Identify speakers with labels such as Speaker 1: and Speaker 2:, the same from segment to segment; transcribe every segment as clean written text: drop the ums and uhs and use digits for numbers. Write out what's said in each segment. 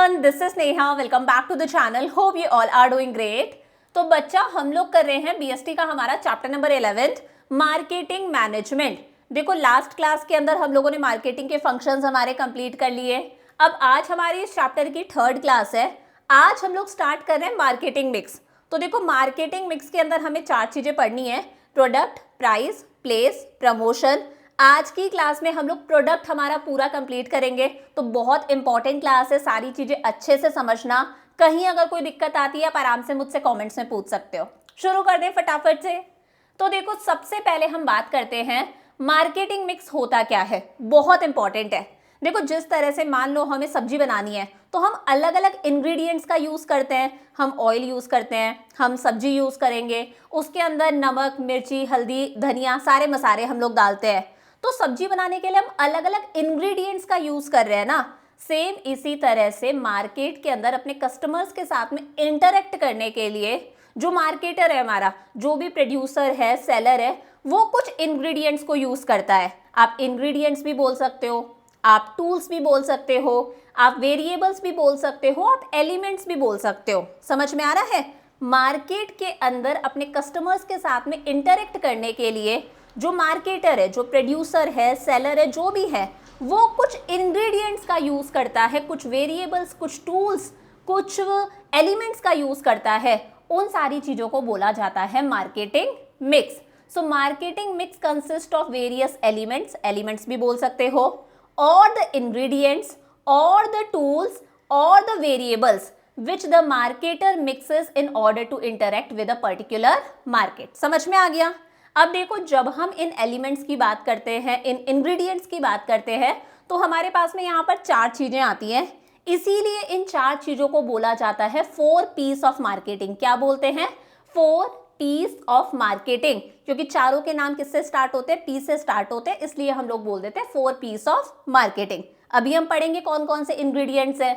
Speaker 1: everyone, this is Neha. Welcome back to the channel. Hope you all are doing great. तो बच्चा हम लोग कर रहे हैं बीएसटी का हमारा चैप्टर नंबर 11 मार्केटिंग मैनेजमेंट। देखो लास्ट क्लास के अंदर हम लोगों ने मार्केटिंग के फंक्शंस हमारे कंप्लीट कर लिए। अब आज हमारी इस चैप्टर की थर्ड क्लास है। आज हम लोग स्टार्ट कर रहे हैं मार्केटिंग मिक्स। तो देखो मार्केटिंग मिक्स के अंदर हमें 4 चीजें पढ़नी है: प्रोडक्ट, प्राइस, प्लेस, प्रमोशन। आज की क्लास में हम लोग प्रोडक्ट हमारा पूरा कंप्लीट करेंगे, तो बहुत इंपॉर्टेंट क्लास है। सारी चीजें अच्छे से समझना। कहीं अगर कोई दिक्कत आती है आप आराम से मुझसे कमेंट्स में पूछ सकते हो। शुरू कर दें फटाफट से। तो देखो सबसे पहले हम बात करते हैं मार्केटिंग मिक्स होता क्या है। बहुत इंपॉर्टेंट है। देखो जिस तरह से मान लो हमें सब्जी बनानी है तो हम अलग अलग इंग्रेडिएंट्स का यूज करते हैं। हम ऑयल यूज करते हैं, हम सब्जी यूज करेंगे, उसके अंदर नमक, मिर्ची, हल्दी, धनिया, सारे मसाले हम लोग डालते हैं। तो सब्जी बनाने के लिए हम अलग अलग इंग्रेडिएंट्स का यूज कर रहे हैं ना। सेम इसी तरह से मार्केट के अंदर अपने कस्टमर्स के साथ में इंटरेक्ट करने के लिए जो मार्केटर है हमारा, जो भी प्रोड्यूसर है, सेलर है, वो कुछ इंग्रेडिएंट्स को यूज करता है। आप इंग्रेडिएंट्स भी बोल सकते हो, आप टूल्स भी बोल सकते हो, आप वेरिएबल्स भी बोल सकते हो, आप एलिमेंट्स भी बोल सकते हो। समझ में आ रहा है? मार्केट के अंदर अपने कस्टमर्स के साथ में इंटरेक्ट करने के लिए जो मार्केटर है, जो प्रोड्यूसर है, सेलर है, जो भी है, वो कुछ इंग्रेडिएंट्स का यूज करता है, कुछ वेरिएबल्स, कुछ टूल्स, कुछ एलिमेंट्स का यूज करता है। उन सारी चीजों को बोला जाता है marketing mix. So marketing mix consist of various elements, elements भी बोल सकते हो, और द इंग्रेडिएंट्स और द टूल्स और the variables which the marketer mixes in order to interact with a particular market। समझ में आ गया? अब देखो जब हम इन एलिमेंट्स की बात करते हैं, इन इंग्रेडिएंट्स की बात करते हैं, तो हमारे पास में यहाँ पर 4 चीजें आती हैं। इसीलिए इन 4 चीजों को बोला जाता है 4 पीस ऑफ मार्केटिंग। क्या बोलते हैं? 4 पीस ऑफ मार्केटिंग। क्योंकि चारों के नाम किससे स्टार्ट होते हैं? पी से स्टार्ट होते हैं, इसलिए हम लोग बोल देते हैं 4 पीस ऑफ मार्केटिंग। अभी हम पढ़ेंगे कौन कौन से इंग्रेडिएंट्स है।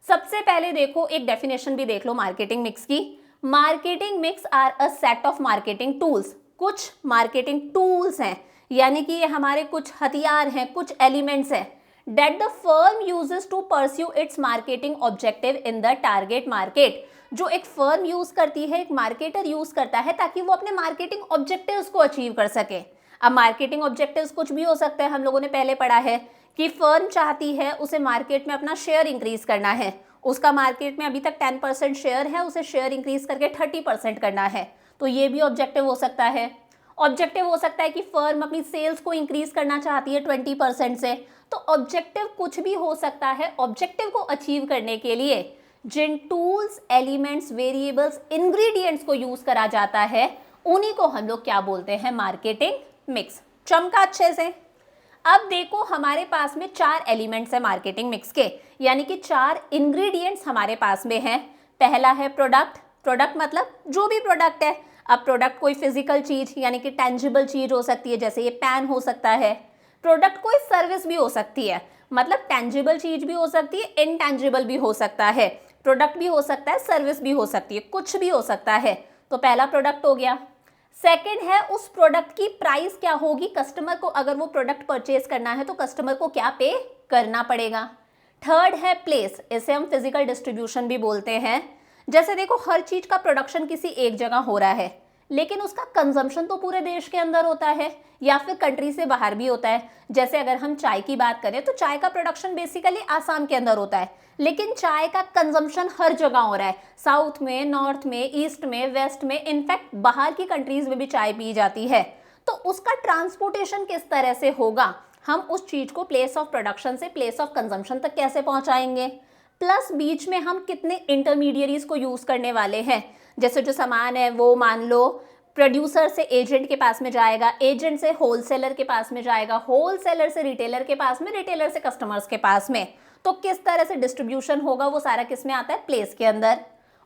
Speaker 1: सबसे पहले देखो एक डेफिनेशन भी देख लो मार्केटिंग मिक्स की। Marketing mix are a set of marketing tools. कुछ मार्केटिंग टूल्स हैं, यानी कि ये हमारे कुछ हथियार हैं, कुछ एलिमेंट्स हैं, that the firm uses to pursue its marketing objective in the target market. जो एक फर्म यूज करती है, एक मार्केटर यूज करता है, ताकि वो अपने मार्केटिंग ऑब्जेक्टिव्स को अचीव कर सके। अब मार्केटिंग ऑब्जेक्टिव्स कुछ भी हो सकता है। हम लोगों ने पहले पढ़ा है कि फर्म चाहती है उसे मार्केट में अपना शेयर इंक्रीज करना है। उसका मार्केट में अभी तक 10% शेयर है, उसे शेयर इंक्रीज करके 30% करना है। तो ये भी ऑब्जेक्टिव हो सकता है। ऑब्जेक्टिव हो सकता है कि फर्म अपनी सेल्स को इंक्रीज करना चाहती है 20% से। तो ऑब्जेक्टिव कुछ भी हो सकता है। ऑब्जेक्टिव को अचीव करने के लिए जिन टूल्स, एलिमेंट्स, वेरिएबल्स, इंग्रेडिएंट्स को यूज करा जाता है, उन्हीं को हम लोग क्या बोलते हैं? Marketing mix. चमका अच्छे से। अब देखो हमारे पास में 4 एलिमेंट्स है मार्केटिंग मिक्स के, यानी कि 4 इंग्रेडिएंट्स हमारे पास में है। पहला है प्रोडक्ट। प्रोडक्ट मतलब जो भी प्रोडक्ट है। अब प्रोडक्ट कोई फिजिकल चीज यानी कि टेंजिबल चीज हो सकती है, जैसे ये पेन हो सकता है। प्रोडक्ट कोई सर्विस भी हो सकती है, मतलब टेंजिबल चीज भी हो सकती है, इनटेंजिबल भी हो सकता है। प्रोडक्ट भी हो सकता है, सर्विस भी हो सकती है, कुछ भी हो सकता है। तो पहला प्रोडक्ट हो गया। सेकंड है उस प्रोडक्ट की प्राइस क्या होगी। कस्टमर को अगर वो प्रोडक्ट परचेज करना है तो कस्टमर को क्या पे करना पड़ेगा। थर्ड है प्लेस। इसे हम फिजिकल डिस्ट्रीब्यूशन भी बोलते हैं। जैसे देखो हर चीज का प्रोडक्शन किसी एक जगह हो रहा है, लेकिन उसका कंजम्पशन तो पूरे देश के अंदर होता है या फिर कंट्री से बाहर भी होता है। जैसे अगर हम चाय की बात करें तो चाय का प्रोडक्शन बेसिकली आसाम के अंदर होता है, लेकिन चाय का कंजम्पशन हर जगह हो रहा है। साउथ में, नॉर्थ में, ईस्ट में, वेस्ट में, इनफैक्ट बाहर की कंट्रीज में भी चाय पी जाती है। तो उसका ट्रांसपोर्टेशन किस तरह से होगा, हम उस चीज को प्लेस ऑफ प्रोडक्शन से प्लेस ऑफ कंजम्पशन तक कैसे पहुंचाएंगे। प्लस बीच में हम कितने इंटरमीडियरीज को यूज करने वाले हैं। जैसे जो सामान है वो मान लो प्रोड्यूसर से एजेंट के पास में जाएगा, एजेंट से होलसेलर के पास में जाएगा, होलसेलर से रिटेलर के पास में, रिटेलर से कस्टमर्स के पास में। तो किस तरह से डिस्ट्रीब्यूशन होगा वो सारा किस में आता है? प्लेस के अंदर।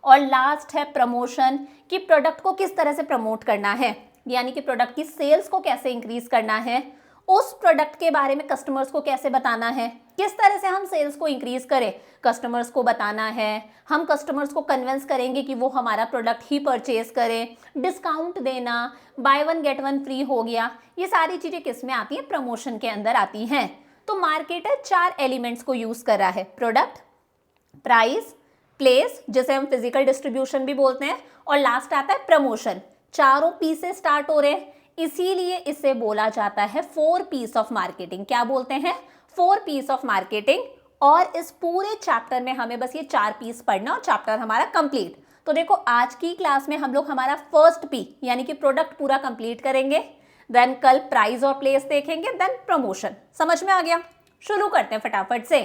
Speaker 1: और लास्ट है प्रमोशन, कि प्रोडक्ट को किस तरह से प्रमोट करना है, यानी कि प्रोडक्ट की सेल्स को कैसे इंक्रीज करना है, उस प्रोडक्ट के बारे में कस्टमर्स को कैसे बताना है, किस तरह से हम सेल्स को इंक्रीज करें, कस्टमर्स को बताना है। हम कस्टमर्स को कन्विंस करेंगे कि वो हमारा प्रोडक्ट ही परचेज करें, डिस्काउंट देना, बाय 1 गेट 1 फ्री हो गया। ये सारी चीजें किस में आती हैं? प्रमोशन के अंदर आती हैं। तो मार्केटर 4 एलिमेंट्स को यूज कर रहा है: प्रोडक्ट, प्राइस, प्लेस जिसे हम फिजिकल डिस्ट्रीब्यूशन भी बोलते हैं, और लास्ट आता है प्रमोशन। चारों पी से स्टार्ट हो रहे हैं, इसीलिए इसे बोला जाता है 4 पीस ऑफ मार्केटिंग। क्या बोलते हैं? 4 पीस ऑफ मार्केटिंग। और इस पूरे चैप्टर में हमें बस ये 4 पीस पढ़ना और चैप्टर हमारा कंप्लीट। तो देखो आज की क्लास में हम लोग हमारा फर्स्ट पी यानी कि प्रोडक्ट पूरा कंप्लीट करेंगे, देन कल प्राइस और प्लेस देखेंगे, देन प्रमोशन। समझ में आ गया? शुरू करते हैं फटाफट से।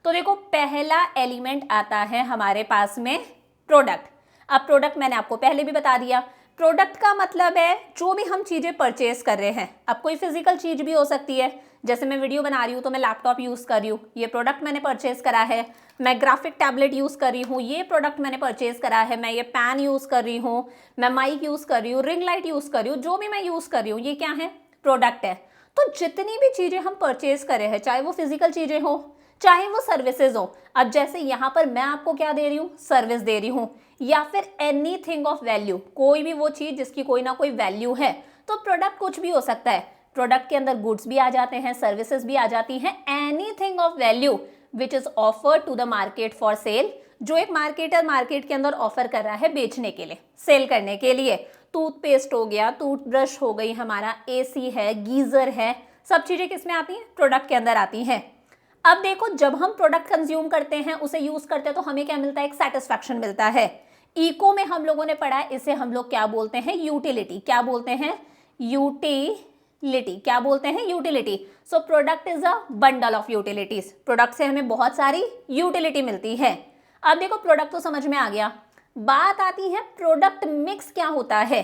Speaker 1: तो देखो पहला एलिमेंट आता है हमारे पास में प्रोडक्ट। अब प्रोडक्ट मैंने आपको पहले भी बता दिया, प्रोडक्ट का मतलब है जो भी हम चीज़ें परचेज कर रहे हैं। अब कोई फिजिकल चीज़ भी हो सकती है, जैसे मैं वीडियो बना रही हूँ तो मैं लैपटॉप यूज़ कर रही हूँ, ये प्रोडक्ट मैंने परचेज करा है। मैं ग्राफिक टैबलेट यूज़ कर रही हूँ, ये प्रोडक्ट मैंने परचेज करा है। मैं ये पैन यूज़ कर रही हूँ, मैं माइक यूज़ कर रही हूँ, रिंग लाइट यूज़ कर रही हूँ, जो भी मैं यूज़ कर रही हूँ ये क्या है? प्रोडक्ट है। तो जितनी भी चीज़ें हम परचेज कर रहे हैं, चाहे वो फिजिकल चीज़ें हो चाहे वो सर्विसेज हो, अब जैसे यहाँ पर मैं आपको क्या दे रही हूँ? सर्विस दे रही हूँ, या फिर एनीथिंग ऑफ वैल्यू, कोई भी वो चीज़ जिसकी कोई ना कोई वैल्यू है। तो प्रोडक्ट कुछ भी हो सकता है, प्रोडक्ट के अंदर गुड्स भी आ जाते हैं, सर्विसेज भी आ जाती हैं। Anything of value which is offer to the market for sale, जो एक मार्केटर मार्केट के अंदर ऑफर कर रहा है बेचने के लिए, सेल करने के लिए। टूथपेस्ट हो गया, टूथब्रश हो गई, हमारा एसी है, गीजर है, सब चीज़ें किस में आती हैं? प्रोडक्ट के अंदर आती हैं। अब देखो जब हम प्रोडक्ट कंज्यूम करते हैं, उसे यूज करते हैं, तो हमें क्या मिलता है? एक सेटिस्फैक्शन मिलता है। इको में हम लोगों ने पढ़ा है, इसे हम लोग क्या बोलते हैं? यूटिलिटी। क्या बोलते हैं? यूटिलिटी। क्या बोलते हैं? Utility. So product is a bundle of utilities. Product से हमें बहुत सारी यूटिलिटी मिलती है। अब देखो प्रोडक्ट तो समझ में आ गया, बात आती है प्रोडक्ट मिक्स क्या होता है।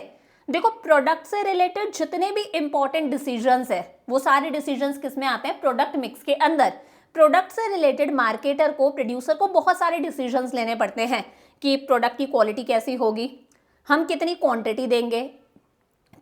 Speaker 1: देखो प्रोडक्ट से रिलेटेड जितने भी इंपॉर्टेंट डिसीजंस है वो सारे डिसीजंस किस में आते हैं? प्रोडक्ट मिक्स के अंदर। प्रोडक्ट से रिलेटेड मार्केटर को, प्रोड्यूसर को बहुत सारे डिसीजंस लेने पड़ते हैं कि प्रोडक्ट की क्वालिटी कैसी होगी, हम कितनी क्वांटिटी देंगे,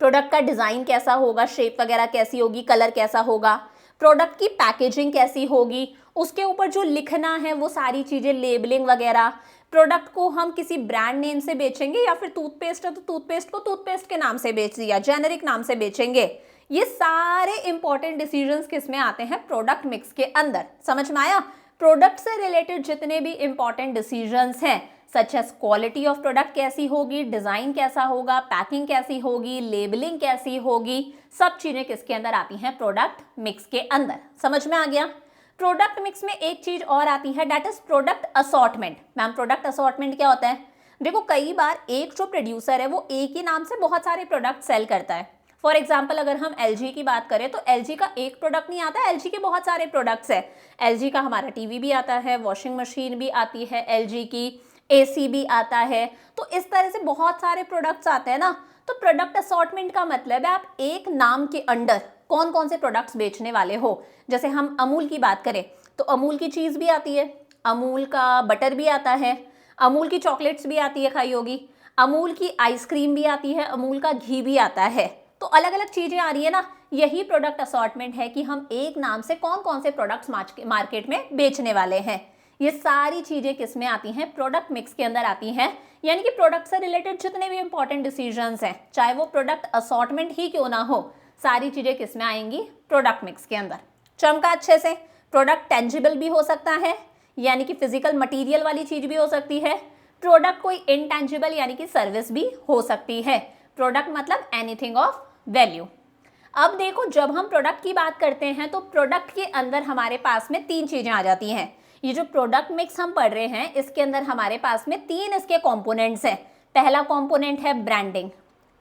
Speaker 1: प्रोडक्ट का डिज़ाइन कैसा होगा, शेप वगैरह कैसी होगी, कलर कैसा होगा, प्रोडक्ट की पैकेजिंग कैसी होगी, उसके ऊपर जो लिखना है वो सारी चीज़ें, लेबलिंग वगैरह। प्रोडक्ट को हम किसी ब्रांड नेम से बेचेंगे, या फिर टूथपेस्ट है तो टूथपेस्ट को टूथपेस्ट के नाम से बेच दिया, जेनेरिक नाम से बेचेंगे। ये सारे इंपॉर्टेंट डिसीजंस किस में आते हैं? प्रोडक्ट मिक्स के अंदर। समझ में आया? प्रोडक्ट से रिलेटेड जितने भी इंपॉर्टेंट डिसीजंस हैं, such as quality of product कैसी होगी, डिजाइन कैसा होगा, पैकिंग कैसी होगी, लेबलिंग कैसी होगी, सब चीजें किसके अंदर आती हैं? प्रोडक्ट मिक्स के अंदर। समझ में आ गया? प्रोडक्ट मिक्स में एक चीज और आती है, that is product assortment. Ma'am product assortment क्या होता है? देखो कई बार एक जो प्रोड्यूसर है वो एक ही नाम से बहुत सारे प्रोडक्ट सेल करता है। फॉर एग्जाम्पल अगर हम LG की बात करें तो LG का एक प्रोडक्ट नहीं आता, LG के बहुत सारे प्रोडक्ट्स है। LG का हमारा टीवी भी आता है, वॉशिंग मशीन भी आती है LG की, AC भी आता है। तो इस तरह से बहुत सारे प्रोडक्ट्स आते हैं ना। तो प्रोडक्ट असॉर्टमेंट का मतलब है आप एक नाम के अंडर कौन कौन से प्रोडक्ट्स बेचने वाले हो। जैसे हम अमूल की बात करें तो अमूल की चीज़ भी आती है, अमूल का बटर भी आता है, अमूल की चॉकलेट्स भी आती है, खाई होगी, अमूल की आइसक्रीम भी आती है, अमूल का घी भी आता है। तो अलग अलग चीज़ें आ रही है ना। यही प्रोडक्ट असॉर्टमेंट है कि हम एक नाम से कौन कौन से प्रोडक्ट्स मार्केट में बेचने वाले हैं। ये सारी चीज़ें किस में आती हैं? प्रोडक्ट मिक्स के अंदर आती हैं। यानी कि प्रोडक्ट से रिलेटेड जितने भी इंपॉर्टेंट डिसीजंस हैं, चाहे वो प्रोडक्ट असॉर्टमेंट ही क्यों ना हो, सारी चीज़ें किस में आएंगी? प्रोडक्ट मिक्स के अंदर। चमका अच्छे से। प्रोडक्ट टेंजिबल भी हो सकता है, यानी कि फिजिकल मटीरियल वाली चीज़ भी हो सकती है। प्रोडक्ट कोई इनटेंजिबल यानी कि सर्विस भी हो सकती है। प्रोडक्ट मतलब एनीथिंग ऑफ वैल्यू। अब देखो जब हम प्रोडक्ट की बात करते हैं तो प्रोडक्ट के अंदर हमारे पास में 3 चीज़ें आ जाती हैं। ये जो प्रोडक्ट मिक्स हम पढ़ रहे हैं इसके अंदर हमारे पास में 3 इसके कंपोनेंट्स हैं। पहला कंपोनेंट है ब्रांडिंग,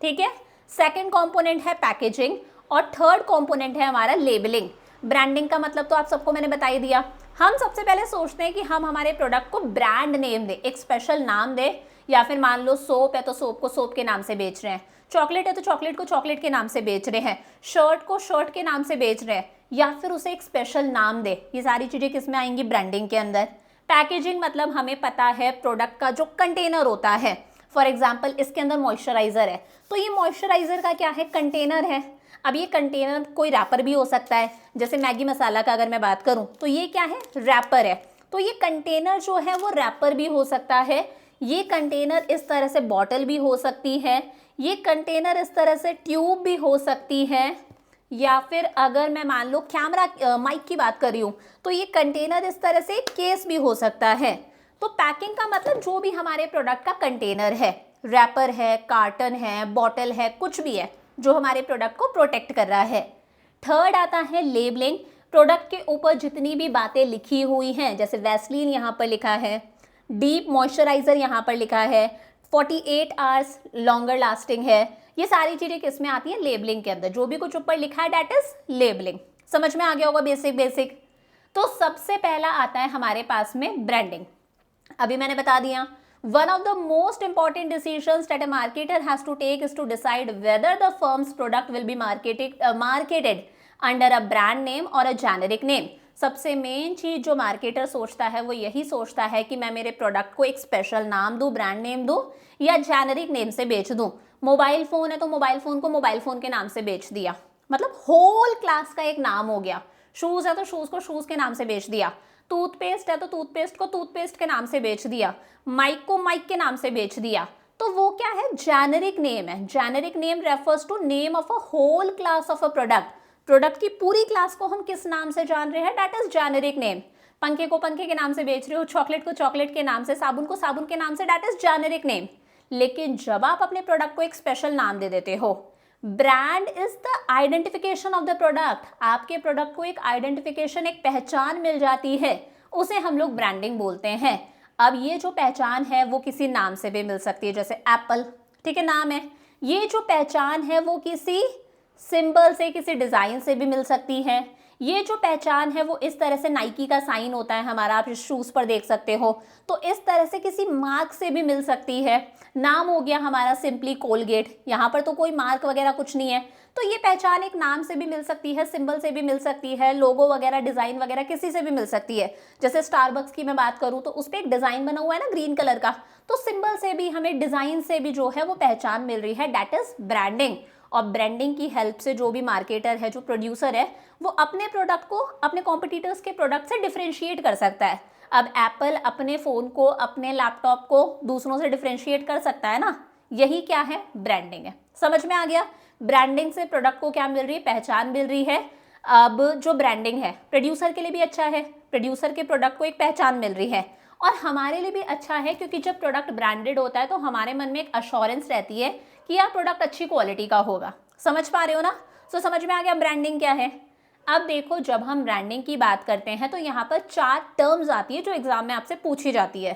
Speaker 1: ठीक है, सेकंड कंपोनेंट है पैकेजिंग, और थर्ड कंपोनेंट है हमारा लेबलिंग। ब्रांडिंग का मतलब तो आप सबको मैंने बता ही दिया। हम सबसे पहले सोचते हैं कि हम हमारे प्रोडक्ट को ब्रांड नेम दें, एक स्पेशल नाम दें, या फिर मान लो सोप है तो सोप को सोप के नाम से बेच रहे हैं, चॉकलेट है तो चॉकलेट को चॉकलेट के नाम से बेच रहे हैं, शर्ट को शर्ट के नाम से बेच रहे हैं, या फिर उसे एक स्पेशल नाम दे। ये सारी चीज़ें किस में आएंगी? ब्रांडिंग के अंदर। पैकेजिंग मतलब हमें पता है प्रोडक्ट का जो कंटेनर होता है, फॉर एग्जाम्पल इसके अंदर मॉइस्चराइजर है तो ये मॉइस्चराइजर का क्या है? कंटेनर है। अब ये कंटेनर कोई रैपर भी हो सकता है, जैसे मैगी मसाला का अगर मैं बात करूं तो ये क्या है? रैपर है। तो ये कंटेनर जो है वो रैपर भी हो सकता है, ये कंटेनर इस तरह से बॉटल भी हो सकती है, ये कंटेनर इस तरह से ट्यूब भी हो सकती है, या फिर अगर मैं मान लो कैमरा माइक की बात कर रही हूँ तो ये कंटेनर इस तरह से केस भी हो सकता है। तो पैकिंग का मतलब जो भी हमारे प्रोडक्ट का कंटेनर है, रैपर है, कार्टन है, बॉटल है, कुछ भी है जो हमारे प्रोडक्ट को प्रोटेक्ट कर रहा है। थर्ड आता है लेबलिंग, प्रोडक्ट के ऊपर जितनी भी बातें लिखी हुई हैं, जैसे वैसलीन यहाँ पर लिखा है, डीप मॉइस्चराइजर यहाँ पर लिखा है, 48 आवर्स लॉन्गर लास्टिंग है, ये सारी चीज़ें किस में आती हैं? लेबलिंग के अंदर। जो भी कुछ ऊपर लिखा है दैट इज लेबलिंग। समझ में आ गया होगा बेसिक। तो सबसे पहला आता है हमारे पास में ब्रांडिंग। अभी मैंने बता दिया, one of the most important decisions that a marketer has to take is to decide whether the firm's product will be marketed under a brand name और अ जेनेरिक नेम। सबसे मेन चीज जो marketer सोचता है वो यही सोचता है कि मैं मेरे प्रोडक्ट को एक स्पेशल नाम दूं, ब्रांड नेम दूं या जेनेरिक नेम से बेच दूं। मोबाइल फोन है तो मोबाइल फोन को मोबाइल फोन के नाम से बेच दिया, मतलब होल क्लास का एक नाम हो गया। शूज है तो शूज को शूज के नाम से बेच दिया, टूथपेस्ट है तो टूथपेस्ट को टूथपेस्ट के नाम से बेच दिया, माइक को माइक के नाम से बेच दिया। तो वो क्या है? जेनेरिक नेम है। Generic name refers to name of a whole class of a product. Product की पूरी क्लास को हम किस नाम से जान रहे हैं? That is generic name. पंखे को पंखे के नाम से बेच रहे हो, चॉकलेट को चॉकलेट के नाम से, साबुन को साबुन के नाम से, दैट इज जेनेरिक नेम। लेकिन जब आप अपने प्रोडक्ट को एक स्पेशल नाम दे देते हो, brand is the identification of the product, आपके प्रोडक्ट को एक आइडेंटिफिकेशन, एक पहचान मिल जाती है, उसे हम लोग ब्रांडिंग बोलते हैं। अब ये जो पहचान है वो किसी नाम से भी मिल सकती है, जैसे एप्पल, ठीक है, नाम है। ये जो पहचान है वो किसी सिंबल से, किसी डिज़ाइन से भी मिल सकती है। ये जो पहचान है वो इस तरह से, नाइकी का साइन होता है हमारा, आप इस शूज़ पर देख सकते हो, तो इस तरह से किसी मार्क से भी मिल सकती है। नाम हो गया हमारा सिंपली कोलगेट, यहाँ पर तो कोई मार्क वगैरह कुछ नहीं है, तो ये पहचान एक नाम से भी मिल सकती है, सिंबल से भी मिल सकती है, लोगो वगैरह, डिज़ाइन वगैरह किसी से भी मिल सकती है। जैसे स्टारबक्स की मैं बात करूँ तो उस पर एक डिज़ाइन बना हुआ है ना ग्रीन कलर का, तो सिंबल से भी हमें, डिज़ाइन से भी जो है वो पहचान मिल रही है, दैट इज ब्रांडिंग। और ब्रांडिंग की हेल्प से जो भी मार्केटर है, जो प्रोड्यूसर है, वो अपने प्रोडक्ट को अपने कॉम्पिटिटर्स के प्रोडक्ट से डिफरेंशिएट कर सकता है। अब एप्पल अपने फ़ोन को, अपने लैपटॉप को दूसरों से डिफरेंशिएट कर सकता है ना, यही क्या है? ब्रांडिंग है। समझ में आ गया? ब्रांडिंग से प्रोडक्ट को क्या मिल रही है? पहचान मिल रही है। अब जो ब्रांडिंग है प्रोड्यूसर के लिए भी अच्छा है, प्रोड्यूसर के प्रोडक्ट को एक पहचान मिल रही है, और हमारे लिए भी अच्छा है, क्योंकि जब प्रोडक्ट ब्रांडेड होता है तो हमारे मन में एक अश्योरेंस रहती है कि यार प्रोडक्ट अच्छी क्वालिटी का होगा। समझ पा रहे हो ना? सो समझ में आ गया ब्रांडिंग क्या है। अब देखो, जब हम ब्रांडिंग की बात करते हैं तो यहाँ पर 4 टर्म्स आती है जो एग्जाम में आपसे पूछी जाती है।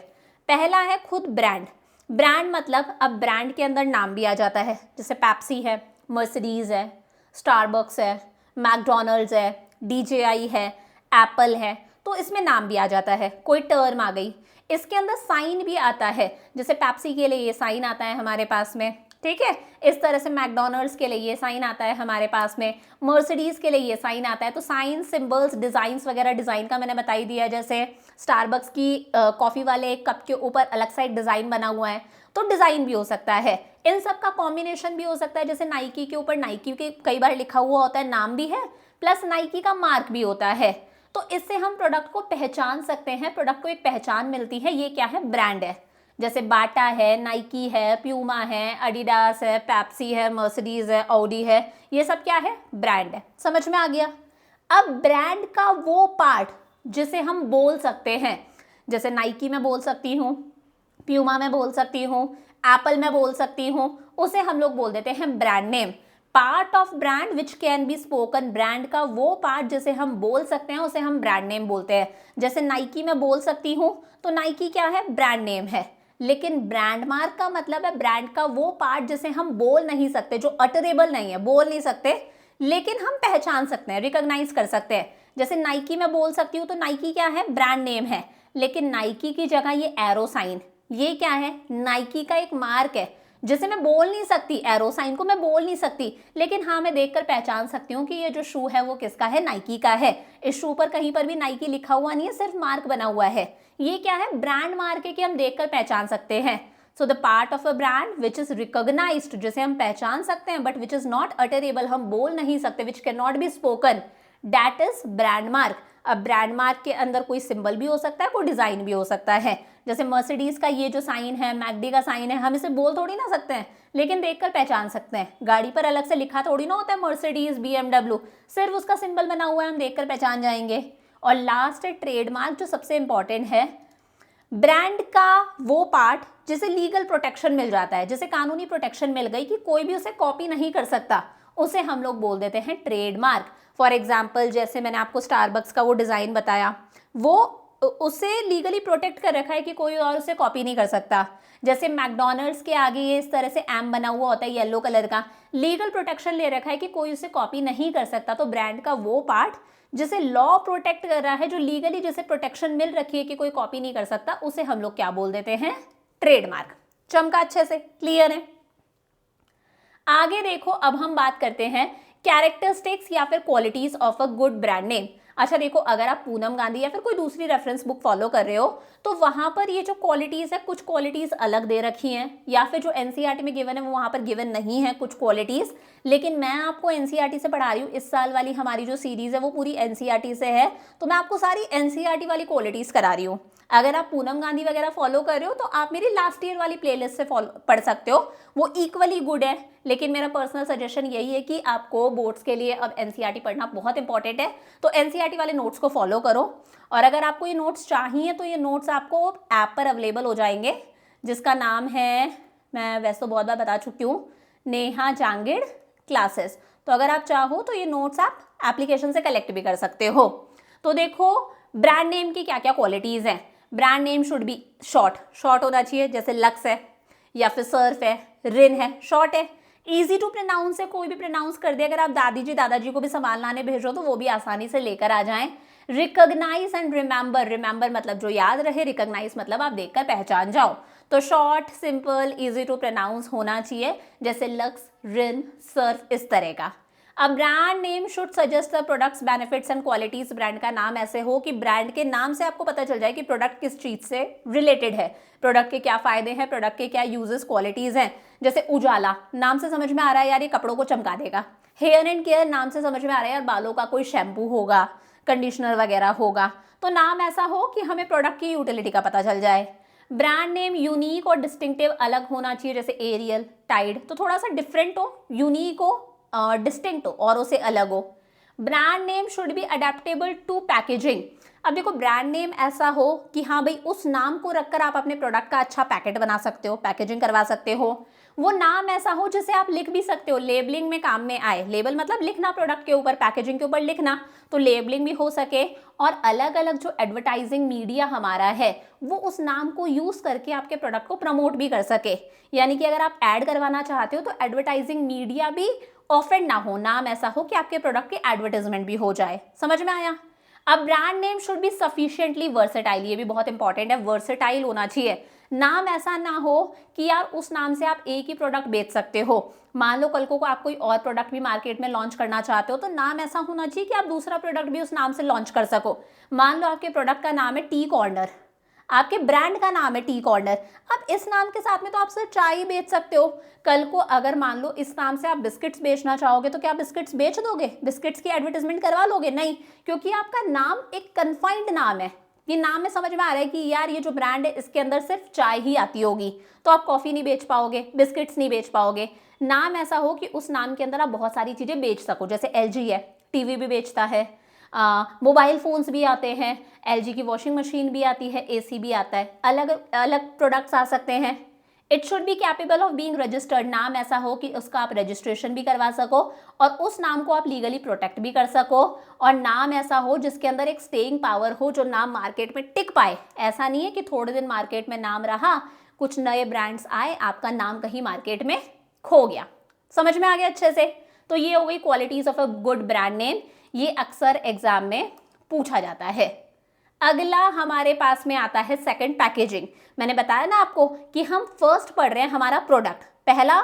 Speaker 1: पहला है खुद ब्रांड। ब्रांड मतलब, अब ब्रांड के अंदर नाम भी आ जाता है, जैसे पेप्सी है, मर्सिडीज है, स्टारबक्स है, मैकडोनल्ड्स है, DJI है, एप्पल है, तो इसमें नाम भी आ जाता है, कोई टर्म आ गई। इसके अंदर साइन भी आता है, जैसे पेप्सी के लिए ये साइन आता है हमारे पास में, ठीक है, इस तरह से मैकडोनल्ड्स के लिए ये साइन आता है हमारे पास में, मर्सिडीज़ के लिए ये साइन आता है। तो साइन, सिंबल्स, डिज़ाइंस वगैरह, डिज़ाइन का मैंने बता ही दिया, जैसे स्टारबक्स की कॉफ़ी वाले एक कप के ऊपर अलग सा एक डिज़ाइन बना हुआ है, तो डिज़ाइन भी हो सकता है। इन सब का कॉम्बिनेशन भी हो सकता है, जैसे नाइकी के ऊपर नाइकी के कई बार लिखा हुआ होता है, नाम भी है, प्लस नाइकी का मार्क भी होता है, तो इससे हम प्रोडक्ट को पहचान सकते हैं, प्रोडक्ट को एक पहचान मिलती है, ये क्या है? ब्रांड है। जैसे बाटा है, नाइकी है, प्यूमा है, एडिडास है, पेप्सी है, मर्सिडीज है, ऑडी है, ये सब क्या है? ब्रांड है। समझ में आ गया? अब ब्रांड का वो पार्ट जिसे हम बोल सकते हैं, जैसे नाइकी में बोल सकती हूँ, प्यूमा में बोल सकती हूँ, एप्पल में बोल सकती हूँ, उसे हम लोग बोल देते हैं brand name. Part of brand which can be spoken, brand का वो पार्ट जिसे हम बोल सकते हैं उसे हम ब्रांड नेम बोलते हैं। जैसे नाइकी में बोल सकती हूँ तो नाइकी क्या है? ब्रांड नेम है। लेकिन ब्रांड मार्क का मतलब है ब्रांड का वो पार्ट जिसे हम बोल नहीं सकते, जो अटरेबल नहीं है, बोल नहीं सकते, लेकिन हम पहचान सकते हैं, रिकॉग्नाइज कर सकते हैं। जैसे नाइकी में बोल सकती हूँ तो नाइकी क्या है? ब्रांड नेम है, लेकिन नाइकी की जगह ये एरो साइन, ये क्या है? नाइकी का एक मार्क है जिसे मैं बोल नहीं सकती, एरो साइन को मैं बोल नहीं सकती, लेकिन हाँ मैं देखकर पहचान सकती हूँ कि ये जो शू है वो किसका है? नाइकी का है। इस शू पर कहीं पर भी नाइकी लिखा हुआ नहीं है, सिर्फ मार्क बना हुआ है। ये क्या है? ब्रांड मार्क है कि हम देखकर पहचान सकते हैं। So the part of a brand which is recognized, जिसे हम पहचान सकते हैं but which is not utterable, हम बोल नहीं सकते, which can not be spoken, that is brand mark. अब ब्रांड मार्क के अंदर कोई सिंबल भी हो सकता है, कोई डिजाइन भी हो सकता है। जैसे मर्सिडीज का ये जो साइन है, मैकडी का साइन है, हम इसे बोल थोड़ी ना सकते हैं, लेकिन देखकर पहचान सकते हैं। गाड़ी पर अलग से लिखा थोड़ी ना होता है मर्सिडीज, BMW, सिर्फ उसका सिंबल बना हुआ है, हम देखकर पहचान जाएंगे। और लास्ट है ट्रेडमार्क, जो सबसे इंपॉर्टेंट है। ब्रांड का वो पार्ट जिसे लीगल प्रोटेक्शन मिल जाता है, जिसे कानूनी प्रोटेक्शन मिल गई कि कोई भी उसे कॉपी नहीं कर सकता, उसे हम लोग बोल देते हैं ट्रेडमार्क। फॉर एग्जाम्पल जैसे मैंने आपको स्टारबक्स का वो डिज़ाइन बताया, वो उसे लीगली प्रोटेक्ट कर रखा है कि कोई और उसे कॉपी नहीं कर सकता। जैसे मैकडोनल्ड्स के आगे ये इस तरह से एम बना हुआ होता है येलो कलर का, लीगल प्रोटेक्शन ले रखा है कि कोई उसे कॉपी नहीं कर सकता। तो ब्रांड का वो पार्ट जिसे लॉ प्रोटेक्ट कर रहा है, जो लीगली जिसे प्रोटेक्शन मिल रखी है कि कोई कॉपी नहीं कर सकता, उसे हम लोग क्या बोल देते हैं? ट्रेडमार्क। चमका अच्छे से? क्लियर है? आगे देखो, अब हम बात करते हैं कैरेक्टरिस्टिक्स या फिर qualities of a good brand name. अच्छा देखो, अगर आप पूनम गांधी या फिर कोई दूसरी रेफरेंस बुक फॉलो कर रहे हो तो वहां पर ये जो क्वालिटीज है, कुछ क्वालिटीज अलग दे रखी हैं, या फिर जो एनसीईआरटी में गिवन है वो वहां पर गिवन नहीं है कुछ क्वालिटीज। लेकिन मैं आपको एनसीईआरटी से पढ़ा रही हूँ, इस साल वाली हमारी जो सीरीज है वो पूरी एनसीईआरटी से है, तो मैं आपको सारी एनसीईआरटी वाली क्वालिटीज करा रही हूँ। अगर आप पूनम गांधी वगैरह फॉलो कर रहे हो तो आप मेरी लास्ट ईयर वाली प्लेलिस्ट से पढ़ सकते हो, वो इक्वली गुड है। लेकिन मेरा पर्सनल सजेशन यही है कि आपको बोर्ड्स के लिए अब एनसीईआरटी पढ़ना बहुत इंपॉर्टेंट है, तो एनसीईआरटी वाले नोट्स को फॉलो करो। और अगर आपको ये नोट्स चाहिए तो ये नोट्स आपको ऐप पर अवेलेबल हो जाएंगे, जिसका नाम है, मैं वैसे तो बहुत बार बता चुकी हूँ, नेहा जांगिड़ क्लासेस। तो अगर आप चाहो तो ये नोट्स आप एप्लीकेशन से कलेक्ट भी कर सकते हो। तो देखो, ब्रांड नेम की क्या क्या क्वालिटीज़ हैं। Brand name should B short होना चाहिए, जैसे लक्स है या फिर सर्फ है, रिन है, शॉर्ट है। ईजी टू प्रोनाउंस है, कोई भी प्रोनाउंस कर दे। अगर आप दादी जी दादाजी को भी सामान लाने भेजो तो वो भी आसानी से लेकर आ जाएं। रिकॉग्नाइज एंड रिमेंबर मतलब जो याद रहे, रिकॉग्नाइज मतलब आप देखकर पहचान जाओ। तो short, simple, easy to pronounce होना चाहिए, जैसे लक्स, रिन, सर्फ, इस तरह का। अब brand name should suggest the products, benefits and qualities. Brand का नाम ऐसे हो कि ब्रांड के नाम से आपको पता चल जाए कि प्रोडक्ट किस चीज से रिलेटेड है, प्रोडक्ट के क्या फायदे हैं, प्रोडक्ट के क्या यूजेस, क्वालिटीज हैं। जैसे उजाला, नाम से समझ में आ रहा है यार ये कपड़ों को चमका देगा। हेयर एंड केयर, नाम से समझ में आ रहा है यार बालों का कोई शैम्पू होगा, कंडीशनर वगैरह होगा। तो नाम ऐसा हो कि हमें प्रोडक्ट की यूटिलिटी का पता चल जाए। ब्रांड नेम यूनिक और डिस्टिंक्टिव अलग होना चाहिए, जैसे एरियल, टाइड, तो थोड़ा सा डिफरेंट हो, यूनिक हो, डिस्टिंक्ट हो, औरों से अलग हो। Brand name should be adaptable to packaging. अब देखो, ब्रांड नेम ऐसा हो कि हाँ भाई उस नाम को रखकर आप अपने प्रोडक्ट का अच्छा पैकेट बना सकते हो, पैकेजिंग करवा सकते हो। वो नाम ऐसा हो जिसे आप लिख भी सकते हो, लेबलिंग में काम में आए। लेबल मतलब लिखना प्रोडक्ट के ऊपर, पैकेजिंग के ऊपर लिखना, तो लेबलिंग भी हो सके। और अलग अलग जो एडवर्टाइजिंग मीडिया हमारा है वो उस नाम को यूज करके आपके प्रोडक्ट को प्रमोट भी कर सके। यानी कि अगर आप ऐड करवाना चाहते हो तो एडवर्टाइजिंग मीडिया भी ऑफेंड ना हो, नाम ऐसा हो कि आपके प्रोडक्ट की एडवर्टाइजमेंट भी हो जाए। समझ में आया? अब brand name should B sufficiently versatile, ये भी बहुत इंपॉर्टेंट है, वर्सेटाइल होना चाहिए। नाम ऐसा ना हो कि यार उस नाम से आप एक ही प्रोडक्ट बेच सकते हो। मान लो कल को आप कोई और प्रोडक्ट भी मार्केट में लॉन्च करना चाहते हो तो नाम ऐसा होना चाहिए कि आप दूसरा प्रोडक्ट भी उस नाम से लॉन्च कर सको। मान लो आपके प्रोडक्ट का नाम है टी कॉर्नर, आपके ब्रांड का नाम है टी कॉर्नर, अब इस नाम के साथ में तो आप सिर्फ चाय ही बेच सकते हो। कल को अगर मान लो इस नाम से आप बिस्किट्स बेचना चाहोगे तो क्या आप बिस्किट्स बेच दोगे? बिस्किट्स की एडवर्टाइजमेंट करवा लोगे? नहीं, क्योंकि आपका नाम एक कन्फाइंड नाम है। ये नाम में समझ में आ रहा है कि यार ये जो ब्रांड है इसके अंदर सिर्फ चाय ही आती होगी, तो आप कॉफ़ी नहीं बेच पाओगे, बिस्किट्स नहीं बेच पाओगे। नाम ऐसा हो कि उस नाम के अंदर आप बहुत सारी चीज़ें बेच सको, जैसे LG है, टीवी भी बेचता है, मोबाइल फ़ोन्स भी आते हैं, LG की वॉशिंग मशीन भी आती है, AC भी आता है, अलग अलग प्रोडक्ट्स आ सकते हैं। It should be capable of being registered, नाम ऐसा हो कि उसका आप रजिस्ट्रेशन भी करवा सको और उस नाम को आप लीगली प्रोटेक्ट भी कर सको। और नाम ऐसा हो जिसके अंदर एक स्टेइंग पावर हो, जो नाम मार्केट में टिक पाए। ऐसा नहीं है कि थोड़े दिन मार्केट में नाम रहा, कुछ नए ब्रांड्स आए, आपका नाम कहीं मार्केट में खो गया। समझ में आ गया अच्छे से? तो ये हो गई qualities of a good brand name, ये अक्सर एग्जाम में पूछा जाता है। अगला हमारे पास में आता है सेकंड, पैकेजिंग। मैंने बताया ना आपको कि हम फर्स्ट पढ़ रहे हैं हमारा प्रोडक्ट, पहला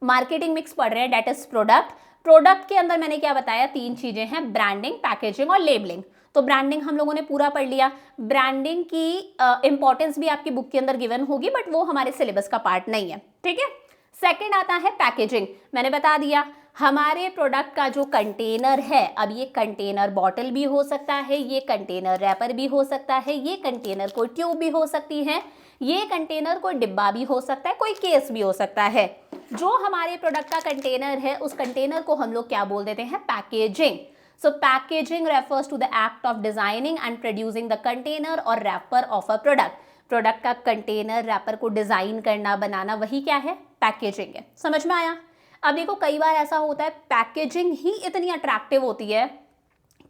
Speaker 1: मार्केटिंग मिक्स पढ़ रहे हैं, डेट इज प्रोडक्ट। प्रोडक्ट के अंदर मैंने क्या बताया, 3 चीजें हैं, ब्रांडिंग, पैकेजिंग और लेबलिंग। तो ब्रांडिंग हम लोगों ने पूरा पढ़ लिया। ब्रांडिंग की इंपॉर्टेंस भी आपकी बुक के अंदर गिवन होगी, बट वो हमारे सिलेबस का पार्ट नहीं है, ठीक है। सेकंड आता है पैकेजिंग। मैंने बता दिया हमारे प्रोडक्ट का जो कंटेनर है, अब ये कंटेनर बॉटल भी हो सकता है, ये कंटेनर रैपर भी हो सकता है, ये कंटेनर कोई ट्यूब भी हो सकती है, ये कंटेनर कोई डिब्बा भी हो सकता है, कोई केस भी हो सकता है। जो हमारे प्रोडक्ट का कंटेनर है उस कंटेनर को हम लोग क्या बोल देते हैं, packaging. So packaging refers to the act of designing and producing the container or wrapper of a product. Product का कंटेनर, रैपर को डिज़ाइन करना, बनाना, वही क्या है, पैकेजिंग है। समझ में आया। अब देखो कई बार ऐसा होता है पैकेजिंग ही इतनी अट्रैक्टिव होती है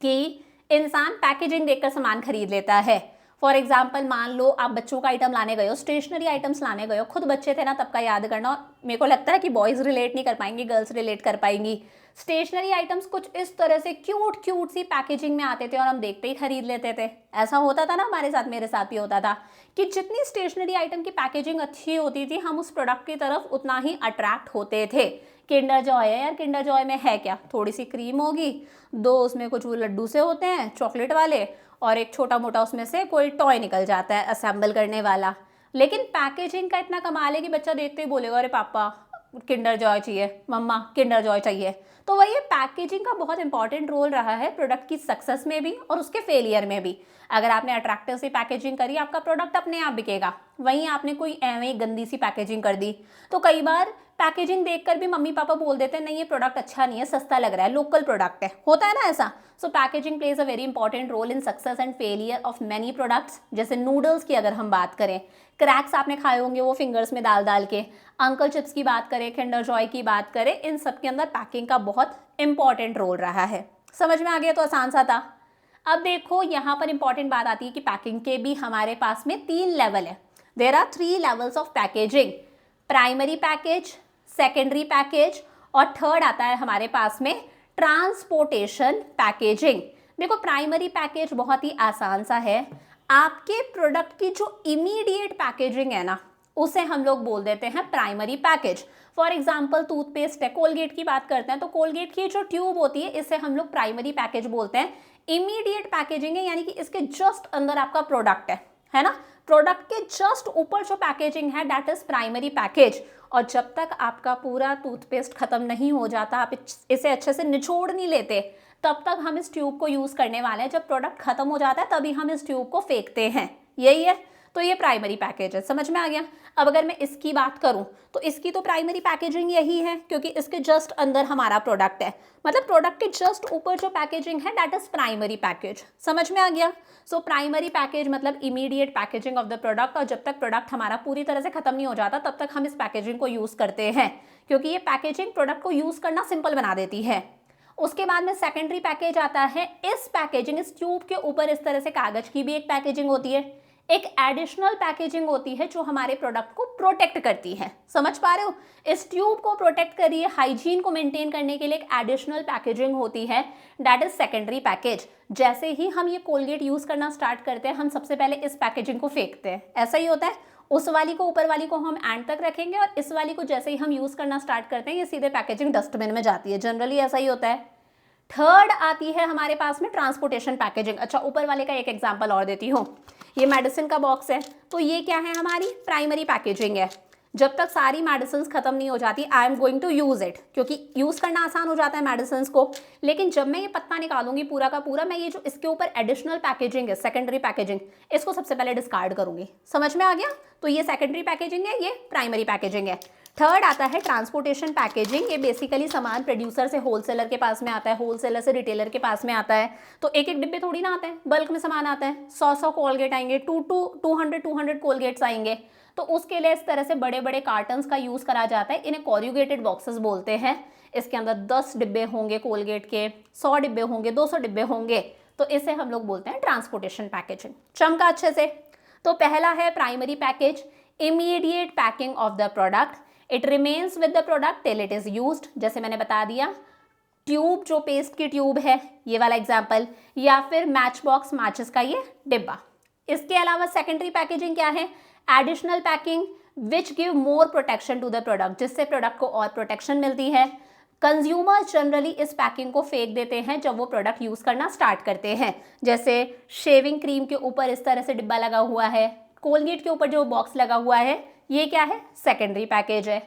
Speaker 1: कि इंसान पैकेजिंग देखकर सामान खरीद लेता है। फॉर एग्जाम्पल मान लो आप बच्चों का आइटम लाने गए हो, स्टेशनरी आइटम्स लाने गए हो, खुद बच्चे थे ना तब का याद करना, और मेरे को लगता है कि बॉयज़ रिलेट नहीं कर पाएंगी, गर्ल्स रिलेट कर पाएंगी। स्टेशनरी आइटम्स कुछ इस तरह से क्यूट क्यूट सी पैकेजिंग में आते थे और हम देखते ही खरीद लेते थे। ऐसा होता था ना हमारे साथ, मेरे साथ भी होता था कि जितनी स्टेशनरी आइटम की पैकेजिंग अच्छी होती थी हम उस प्रोडक्ट की तरफ उतना ही अट्रैक्ट होते थे। किंडर जॉय है यार, किंडर जॉय में है क्या, थोड़ी सी क्रीम होगी, 2 उसमें कुछ वो लड्डू से होते हैं चॉकलेट वाले, और एक छोटा मोटा उसमें से कोई टॉय निकल जाता है असेंबल करने वाला। लेकिन पैकेजिंग का इतना कमाल है कि बच्चा देखते ही बोलेगा अरे पापा किंडर जॉय चाहिए, मम्मा किंडर जॉय चाहिए। तो वही पैकेजिंग का बहुत इंपॉर्टेंट रोल रहा है प्रोडक्ट की सक्सेस में भी और उसके फेलियर में भी। अगर आपने अट्रैक्टिव सी पैकेजिंग करी आपका प्रोडक्ट अपने आप बिकेगा। वहीं आपने कोई एवं ही गंदी सी पैकेजिंग कर दी तो कई बार पैकेजिंग देखकर भी मम्मी पापा बोल देते हैं नहीं ये प्रोडक्ट अच्छा नहीं है, सस्ता लग रहा है, लोकल प्रोडक्ट है, होता है ना ऐसा। So packaging plays a very important role in success and failure of many products. जैसे नूडल्स की अगर हम बात करें, क्रैक्स आपने खाए होंगे वो फिंगर्स में डाल डाल के, अंकल चिप्स की बात करें, किंडर जॉय की बात करें, इन सब के अंदर पैकिंग का बहुत इंपॉर्टेंट रोल रहा है। समझ में आ गया तो आसान सा था। अब देखो यहाँ पर इंपॉर्टेंट बात आती है कि पैकिंग के भी हमारे पास में 3 लेवल है। There are 3 levels of packaging, primary package, secondary package और थर्ड आता है हमारे पास में ट्रांसपोर्टेशन पैकेजिंग। देखो प्राइमरी पैकेज बहुत ही आसान सा है, आपके प्रोडक्ट की जो इमीडिएट पैकेजिंग है ना उसे हम लोग बोल देते हैं primary package. For example toothpaste है, कोलगेट की बात करते हैं तो कोलगेट की जो ट्यूब होती है इसे हम लोग प्राइमरी पैकेज बोलते हैं। इमीडिएट पैकेजिंग है यानी कि इसके जस्ट अंदर आपका प्रोडक्ट है ना, प्रोडक्ट के जस्ट ऊपर जो पैकेजिंग है दैट इज प्राइमरी पैकेज। और जब तक आपका पूरा टूथपेस्ट खत्म नहीं हो जाता, आप इसे अच्छे से निचोड़ नहीं लेते, तब तक हम इस ट्यूब को यूज करने वाले हैं। जब प्रोडक्ट खत्म हो जाता है तभी हम इस ट्यूब को फेंकते हैं, यही है। तो ये प्राइमरी पैकेज है, समझ में आ गया। अब अगर मैं इसकी बात करूं तो इसकी तो प्राइमरी पैकेजिंग यही है क्योंकि इसके जस्ट अंदर हमारा प्रोडक्ट है, मतलब प्रोडक्ट के जस्ट ऊपर जो पैकेजिंग है दैट इज प्राइमरी पैकेज। समझ में आ गया। सो प्राइमरी पैकेज मतलब immediate packaging of the product, और जब तक प्रोडक्ट हमारा पूरी तरह से खत्म नहीं हो जाता तब तक हम इस पैकेजिंग को यूज करते हैं क्योंकि ये पैकेजिंग प्रोडक्ट को यूज करना सिंपल बना देती है। उसके बाद में सेकेंडरी पैकेज आता है। इस पैकेजिंग, इस ट्यूब के ऊपर इस तरह से कागज की भी एक पैकेजिंग होती है, एक एडिशनल पैकेजिंग होती है जो हमारे प्रोडक्ट को प्रोटेक्ट करती है। समझ पा रहे हो, इस ट्यूब को प्रोटेक्ट करिए, हाइजीन को मेंटेन करने के लिए एक एडिशनल पैकेजिंग होती है दैट इज सेकेंडरी पैकेज। जैसे ही हम ये कोलगेट यूज करना स्टार्ट करते हैं हम सबसे पहले इस पैकेजिंग को फेंकते हैं, ऐसा ही होता है। उस वाली को, ऊपर वाली को हम एंड तक रखेंगे और इस वाली को जैसे ही हम यूज करना स्टार्ट करते हैं ये सीधे पैकेजिंग डस्टबिन में जाती है, जनरली ऐसा ही होता है। थर्ड आती है हमारे पास में ट्रांसपोर्टेशन पैकेजिंग। अच्छा ऊपर वाले का एक एग्जांपल और देती हूँ, ये मेडिसिन का बॉक्स है तो ये क्या है, हमारी प्राइमरी पैकेजिंग है। जब तक सारी मेडिसिन खत्म नहीं हो जाती I am going to use it, क्योंकि यूज करना आसान हो जाता है मेडिसिन को। लेकिन जब मैं ये पत्ता निकालूंगी पूरा का पूरा, मैं ये जो इसके ऊपर एडिशनल पैकेजिंग है सेकेंडरी पैकेजिंग, इसको सबसे पहले डिस्कार्ड करूंगी। समझ में आ गया। तो ये सेकेंडरी पैकेजिंग है, ये प्राइमरी पैकेजिंग है। थर्ड आता है ट्रांसपोर्टेशन पैकेजिंग। ये बेसिकली सामान प्रोड्यूसर से होलसेलर के पास में आता है, होलसेलर से रिटेलर के पास में आता है। तो एक एक डिब्बे थोड़ी ना आते हैं, बल्क में सामान आता है, 100 कोलगेट आएंगे, 200 कोलगेट्स आएंगे। तो उसके लिए इस तरह से बड़े बड़े कार्टन्स का यूज करा जाता है, इन्हें कॉर्यूगेटेड बॉक्सेस बोलते हैं। इसके अंदर 10 डिब्बे होंगे कोलगेट के, 100 डिब्बे होंगे, 200 डिब्बे होंगे, तो इसे हम लोग बोलते हैं ट्रांसपोर्टेशन पैकेजिंग। चमका अच्छे से। तो पहला है primary package, immediate packing of the product, it remains with the product till it is used. जैसे मैंने बता दिया, ट्यूब जो पेस्ट की ट्यूब है, ये वाला एग्जाम्पल, या फिर मैच बॉक्स, मैचेस का ये डिब्बा। इसके अलावा सेकेंडरी पैकेजिंग क्या है, additional packing which give more protection to the product, जिससे प्रोडक्ट को और प्रोटेक्शन मिलती है। कंज्यूमर्स जनरली इस पैकिंग को फेंक देते हैं जब वो प्रोडक्ट यूज करना स्टार्ट करते हैं। जैसे शेविंग क्रीम के ऊपर इस तरह से डिब्बा लगा हुआ है, कोलगेट के ऊपर जो बॉक्स लगा हुआ है, ये क्या है, सेकेंडरी पैकेज है।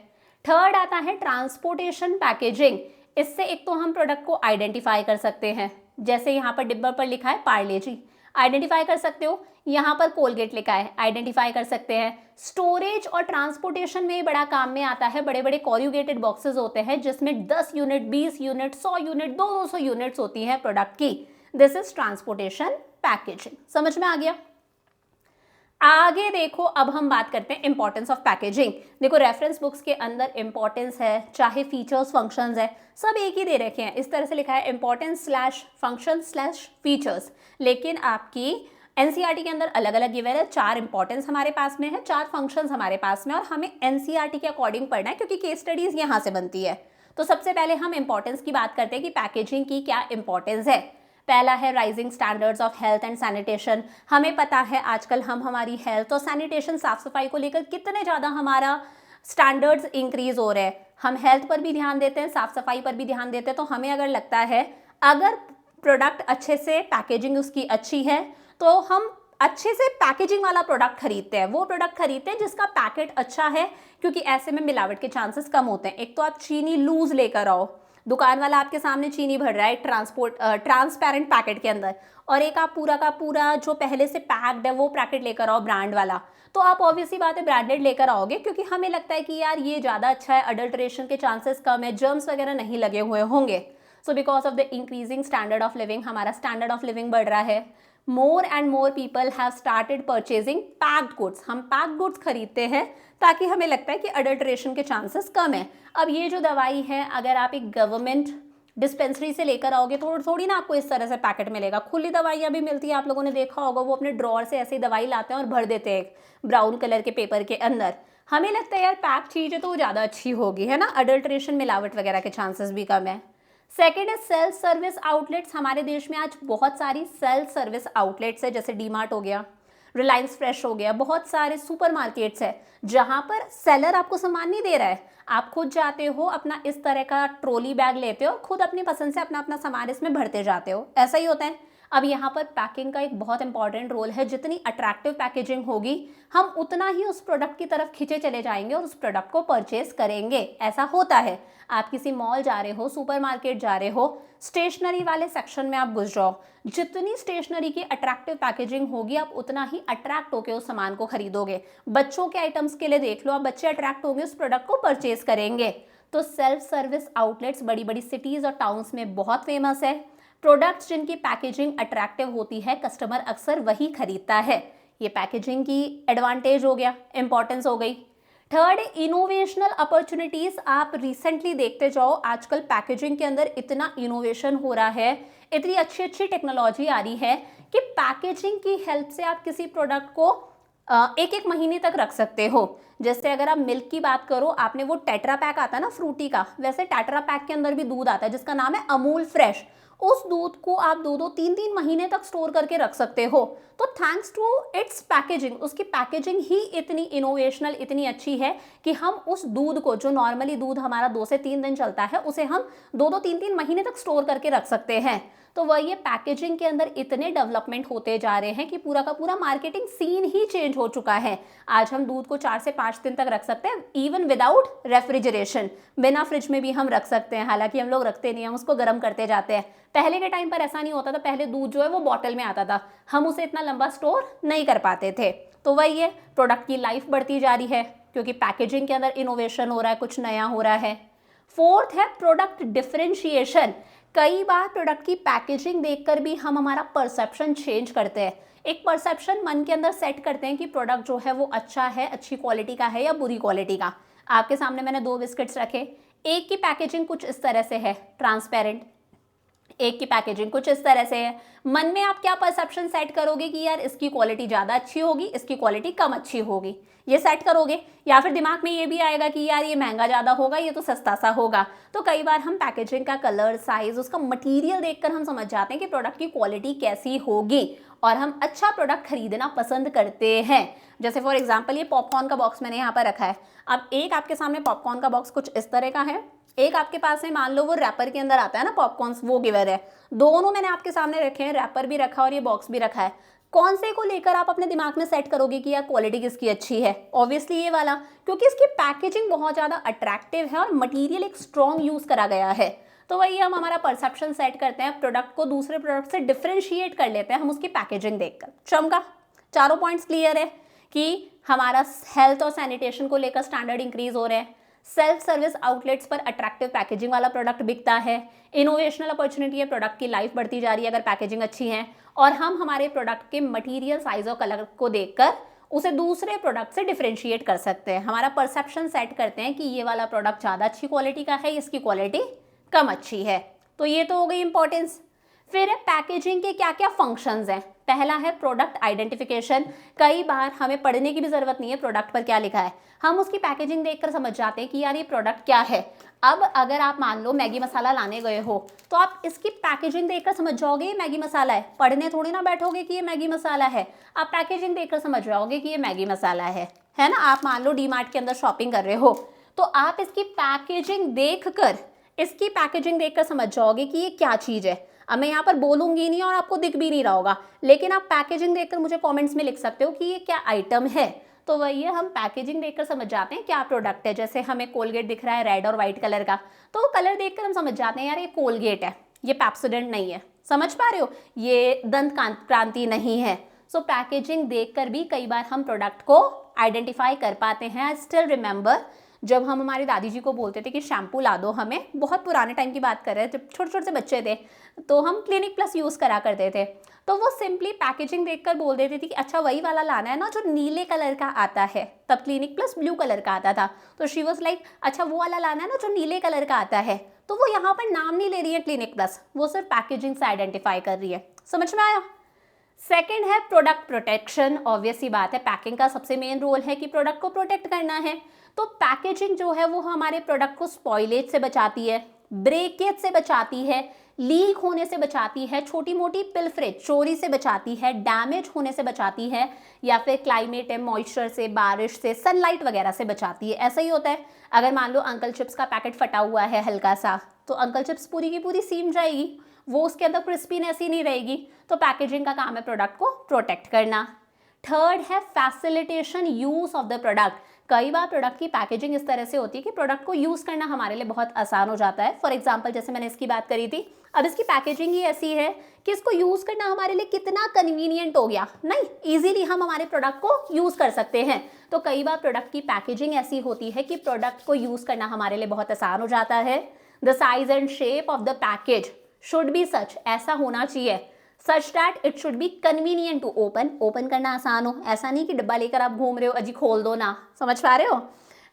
Speaker 1: थर्ड आता है ट्रांसपोर्टेशन पैकेजिंग। इससे एक तो हम प्रोडक्ट को आइडेंटिफाई कर सकते हैं, जैसे यहाँ पर डिब्बा पर लिखा है पार्ले जी, आइडेंटिफाई कर सकते हो। यहाँ पर कोलगेट लिखा है, आइडेंटिफाई कर सकते हैं। स्टोरेज और ट्रांसपोर्टेशन में बड़ा काम में आता है, बड़े बड़े कॉर्यूगेटेड बॉक्सेस होते हैं जिसमें 10 यूनिट, 20 यूनिट, 100 यूनिट, 200 यूनिट्स होती है प्रोडक्ट की। This is transportation packaging. समझ में आ गया। आगे देखो, अब हम बात करते हैं इंपॉर्टेंस ऑफ पैकेजिंग। देखो रेफरेंस बुक्स के अंदर इंपॉर्टेंस है, चाहे फीचर्स फंक्शंस है, सब एक ही दे रखे हैं। इस तरह से लिखा है importance slash function slash features, लेकिन आपकी एनसीईआरटी के अंदर अलग अलग गिवन है। 4 इंपॉर्टेंस हमारे पास में है, 4 फंक्शंस हमारे पास में, और हमें एनसीईआरटी के अकॉर्डिंग पढ़ना है क्योंकि केस स्टडीज यहाँ से बनती है। तो सबसे पहले हम इंपॉर्टेंस की बात करते हैं कि पैकेजिंग की क्या इंपॉर्टेंस है। पहला है rising standards of health and sanitation. हमें पता है आजकल हम हमारी हेल्थ और सैनिटेशन साफ सफाई को लेकर कितने ज़्यादा हमारा स्टैंडर्ड्स इंक्रीज हो रहे हैं। हम हेल्थ पर भी ध्यान देते हैं, साफ सफाई पर भी ध्यान देते हैं। तो हमें अगर लगता है अगर प्रोडक्ट अच्छे से पैकेजिंग उसकी अच्छी है तो हम अच्छे से पैकेजिंग वाला प्रोडक्ट खरीदते हैं, वो प्रोडक्ट खरीदते हैं जिसका पैकेट अच्छा है, क्योंकि ऐसे में मिलावट के चांसेस कम होते हैं। एक तो आप चीनी लूज लेकर आओ, दुकान वाला आपके सामने चीनी भर रहा है ट्रांसपेरेंट पैकेट के अंदर, और एक आप पूरा का पूरा जो पहले से पैक्ड है वो पैकेट लेकर आओ ब्रांड वाला, तो आप ऑब्वियसली बात है ब्रांडेड लेकर आओगे, क्योंकि हमें लगता है कि यार ये ज़्यादा अच्छा है, अडल्ट्रेशन के चांसेस कम है, जर्म्स वगैरह नहीं लगे हुए होंगे। So because of the increasing standard of living, हमारा स्टैंडर्ड ऑफ लिविंग बढ़ रहा है। More and more people have started purchasing packed goods. हम पैक्ड गुड्स खरीदते हैं ताकि हमें लगता है कि अडल्ट्रेशन के चांसेस कम है। अब ये जो दवाई है अगर आप एक गवर्नमेंट डिस्पेंसरी से लेकर आओगे तो थोड़ी ना आपको इस तरह से पैकेट मिलेगा। खुली दवाइयाँ भी मिलती है, आप लोगों ने देखा होगा, वो अपने ड्रॉर से ऐसी दवाई लाते हैं और भर देते हैं ब्राउन कलर के पेपर के अंदर। हमें लगता है यार पैक चीज़ है तो वो ज़्यादा अच्छी होगी, है ना, अडल्ट्रेशन मिलावट वगैरह के चांसेस भी कम है। सेकेंड है सेल्फ सर्विस आउटलेट्स। हमारे देश में आज बहुत सारी सेल्फ सर्विस आउटलेट्स है, जैसे डीमार्ट हो गया, रिलायंस फ्रेश हो गया, बहुत सारे सुपर मार्केट्स है जहाँ पर सेलर आपको सामान नहीं दे रहा है, आप खुद जाते हो, अपना इस तरह का ट्रॉली बैग लेते हो और खुद अपनी पसंद से अपना अपना सामान इसमें भरते जाते हो, ऐसा ही होता है। अब यहाँ पर पैकिंग का एक बहुत इंपॉर्टेंट रोल है। जितनी अट्रैक्टिव पैकेजिंग होगी हम उतना ही उस प्रोडक्ट की तरफ खींचे चले जाएंगे और उस प्रोडक्ट को परचेज करेंगे, ऐसा होता है। आप किसी मॉल जा रहे हो, सुपरमार्केट जा रहे हो, स्टेशनरी वाले सेक्शन में आप घुस जाओ, जितनी स्टेशनरी की अट्रैक्टिव पैकेजिंग होगी आप उतना ही अट्रैक्ट होकर उस सामान को खरीदोगे। बच्चों के आइटम्स के लिए देख लो, आप बच्चे अट्रैक्ट होंगे, उस प्रोडक्ट को परचेज करेंगे। तो सेल्फ सर्विस आउटलेट्स बड़ी बड़ी सिटीज़ और टाउन्स में बहुत फेमस है। प्रोडक्ट्स जिनकी पैकेजिंग अट्रैक्टिव होती है कस्टमर अक्सर वही खरीदता है। ये पैकेजिंग की एडवांटेज हो गया, इंपॉर्टेंस हो गई। Third, innovational opportunities. आप रिसेंटली देखते जाओ, आजकल पैकेजिंग के अंदर इतना इनोवेशन हो रहा है, इतनी अच्छी अच्छी टेक्नोलॉजी आ रही है कि पैकेजिंग की हेल्प से आप किसी प्रोडक्ट को एक एक महीने तक रख सकते हो। जैसे अगर आप मिल्क की बात करो, आपने वो टेट्रा पैक आता है ना फ्रूटी का, वैसे टेट्रा पैक के अंदर भी दूध आता है जिसका नाम है अमूल फ्रेश। उस दूध को आप 2-2, 3-3 महीने तक स्टोर करके रख सकते हो। तो थैंक्स टू इट्स पैकेजिंग, उसकी पैकेजिंग ही इतनी इनोवेशनल, इतनी अच्छी है कि हम उस दूध को, जो नॉर्मली दूध हमारा 2 से 3 दिन चलता है, उसे हम 2-2, 3-3 महीने तक स्टोर करके रख सकते हैं। तो वह ये पैकेजिंग के अंदर इतने डेवलपमेंट होते जा रहे हैं कि पूरा का पूरा मार्केटिंग सीन ही चेंज हो चुका है। आज हम दूध को 4 से 5 दिन तक रख सकते हैं, इवन विदाउट रेफ्रिजरेशन, बिना फ्रिज में भी हम रख सकते हैं। हालांकि हम लोग रखते नहीं, हम उसको गर्म करते जाते हैं। पहले के टाइम पर ऐसा नहीं होता था, पहले दूध जो है वो बॉटल में आता था, हम उसे इतना लंबा स्टोर नहीं कर पाते थे। तो वही है, प्रोडक्ट की लाइफ बढ़ती जा रही है क्योंकि पैकेजिंग के अंदर इनोवेशन हो रहा है, कुछ नया हो रहा है। फोर्थ है प्रोडक्ट डिफरेंशिएशन। कई बार प्रोडक्ट की पैकेजिंग देखकर भी हम हमारा परसेप्शन चेंज करते हैं, एक परसेप्शन मन के अंदर सेट करते हैं कि प्रोडक्ट जो है वो अच्छा है, अच्छी क्वालिटी का है या बुरी क्वालिटी का। आपके सामने मैंने 2 बिस्किट्स रखे, एक की पैकेजिंग कुछ इस तरह से है ट्रांसपेरेंट, एक की पैकेजिंग कुछ इस तरह से है। मन में आप क्या परसेप्शन सेट करोगे कि यार इसकी क्वालिटी ज़्यादा अच्छी होगी, इसकी क्वालिटी कम अच्छी होगी, ये सेट करोगे। या फिर दिमाग में ये भी आएगा कि यार ये महंगा ज़्यादा होगा, ये तो सस्ता सा होगा। तो कई बार हम पैकेजिंग का कलर, साइज, उसका मटेरियल देखकर हम समझ जाते हैं कि प्रोडक्ट की क्वालिटी कैसी होगी और हम अच्छा प्रोडक्ट खरीदना पसंद करते हैं। जैसे फॉर एग्जाम्पल ये पॉपकॉर्न का बॉक्स मैंने यहाँ पर रखा है। अब एक आपके सामने पॉपकॉर्न का बॉक्स कुछ इस तरह का है, एक आपके पास है, मान लो वो रैपर के अंदर आता है ना पॉपकॉर्न्स, वो गिवर है। दोनों मैंने आपके सामने रखे हैं, रैपर भी रखा और ये बॉक्स भी रखा है। कौन से को लेकर आप अपने दिमाग में सेट करोगे कि यार क्वालिटी किसकी अच्छी है? ऑब्वियसली ये वाला, क्योंकि इसकी पैकेजिंग बहुत ज़्यादा अट्रैक्टिव है और मटेरियल एक स्ट्रॉन्ग यूज़ करा गया है। तो वही हम हमारा परसेप्शन सेट करते हैं, प्रोडक्ट को दूसरे प्रोडक्ट से डिफ्रेंशिएट कर लेते हैं हम उसकी पैकेजिंग देखकर। चमका, चारों पॉइंट्स क्लियर है कि हमारा हेल्थ और सैनिटेशन को लेकर स्टैंडर्ड इंक्रीज हो रहे हैं, सेल्फ सर्विस आउटलेट्स पर अट्रैक्टिव पैकेजिंग वाला प्रोडक्ट बिकता है, इनोवेशनल अपॉर्चुनिटी है, प्रोडक्ट की लाइफ बढ़ती जा रही है अगर पैकेजिंग अच्छी है, और हम हमारे प्रोडक्ट के मटेरियल, साइज और कलर को देखकर उसे दूसरे प्रोडक्ट से डिफरेंशिएट कर सकते हैं, हमारा परसेप्शन सेट करते हैं कि ये वाला प्रोडक्ट ज़्यादा अच्छी क्वालिटी का है, इसकी क्वालिटी कम अच्छी है। तो ये तो हो गई इंपॉर्टेंस। फिर है पैकेजिंग के क्या क्या फंक्शंस हैं। पहला है प्रोडक्ट आइडेंटिफिकेशन। कई बार हमें पढ़ने की भी जरूरत नहीं है प्रोडक्ट पर क्या लिखा है, हम उसकी पैकेजिंग देखकर समझ जाते हैं कि यार ये प्रोडक्ट क्या है। अब अगर आप मान लो मैगी मसाला लाने गए हो तो आप इसकी पैकेजिंग देखकर समझ जाओगे ये मैगी मसाला है, पढ़ने थोड़ी ना बैठोगे कि ये मैगी मसाला है, आप पैकेजिंग देखकर समझ जाओगे कि ये मैगी मसाला है ना। आप मान लो डी मार्ट के अंदर शॉपिंग कर रहे हो तो आप इसकी पैकेजिंग देखकर समझ जाओगे कि ये क्या चीज़ है। अब मैं यहाँ पर बोलूंगी नहीं और आपको दिख भी नहीं रहा होगा, लेकिन आप पैकेजिंग देखकर मुझे कमेंट्स में लिख सकते हो कि ये क्या आइटम है। तो वही है, हम पैकेजिंग देखकर समझ जाते हैं क्या प्रोडक्ट है। जैसे हमें कोलगेट दिख रहा है रेड और व्हाइट कलर का, तो वो कलर देखकर हम समझ जाते हैं यार ये कोलगेट है, ये पेप्सोडेंट नहीं है। समझ पा रहे हो, ये दंत क्रांति नहीं है। सो पैकेजिंग देखकर भी कई बार हम प्रोडक्ट को आइडेंटिफाई कर पाते हैं। आई स्टिल रिमेंबर जब हम हमारी दादी जी को बोलते थे कि शैम्पू ला दो हमें, बहुत पुराने टाइम की बात कर रहे हैं, जब छोटे छोटे से बच्चे थे तो हम क्लिनिक प्लस यूज़ करा करते थे, तो वो सिंपली पैकेजिंग देखकर बोल देती थी कि अच्छा वही वाला लाना है ना जो नीले कलर का आता है। तब क्लिनिक प्लस ब्लू कलर का आता था, तो शी वॉज लाइक अच्छा वो वाला लाना है ना जो नीले कलर का आता है। तो वो यहाँ पर नाम नहीं ले रही है क्लिनिक प्लस, वो सिर्फ पैकेजिंग से आइडेंटिफाई कर रही है। समझ में आया। सेकेंड है प्रोडक्ट प्रोटेक्शन। ऑब्वियस ही बात है, पैकिंग का सबसे मेन रोल है कि प्रोडक्ट को प्रोटेक्ट करना है। तो पैकेजिंग जो है वो हमारे प्रोडक्ट को स्पॉइलेज से बचाती है, ब्रेकेज से बचाती है, लीक होने से बचाती है, छोटी मोटी पिलफरेज चोरी से बचाती है, डैमेज होने से बचाती है, या फिर क्लाइमेट है मॉइस्चर से, बारिश से, सनलाइट वगैरह से बचाती है। ऐसा ही होता है, अगर मान लो अंकल चिप्स का पैकेट फटा हुआ है हल्का सा, तो अंकल चिप्स पूरी की पूरी सीम जाएगी, वो उसके अंदर क्रिस्पीनेस ही नहीं रहेगी। तो पैकेजिंग का काम है प्रोडक्ट को प्रोटेक्ट करना। थर्ड है facilitation use of the product. कई बार प्रोडक्ट की पैकेजिंग इस तरह से होती है कि प्रोडक्ट को यूज करना हमारे लिए बहुत आसान हो जाता है। फॉर एग्जांपल जैसे मैंने इसकी बात करी थी, अब इसकी पैकेजिंग ही ऐसी है कि इसको यूज करना हमारे लिए कितना कन्वीनियंट हो गया, नहीं इजीली हम हमारे प्रोडक्ट को यूज कर सकते हैं। तो कई बार प्रोडक्ट की पैकेजिंग ऐसी होती है कि प्रोडक्ट को यूज करना हमारे लिए बहुत आसान हो जाता है। The size and shape of the package should be such, ऐसा होना चाहिए, such that it should be convenient to open करना आसान हो। ऐसा नहीं कि डब्बा लेकर आप घूम रहे हो अजी खोल दो ना, समझ पा रहे हो।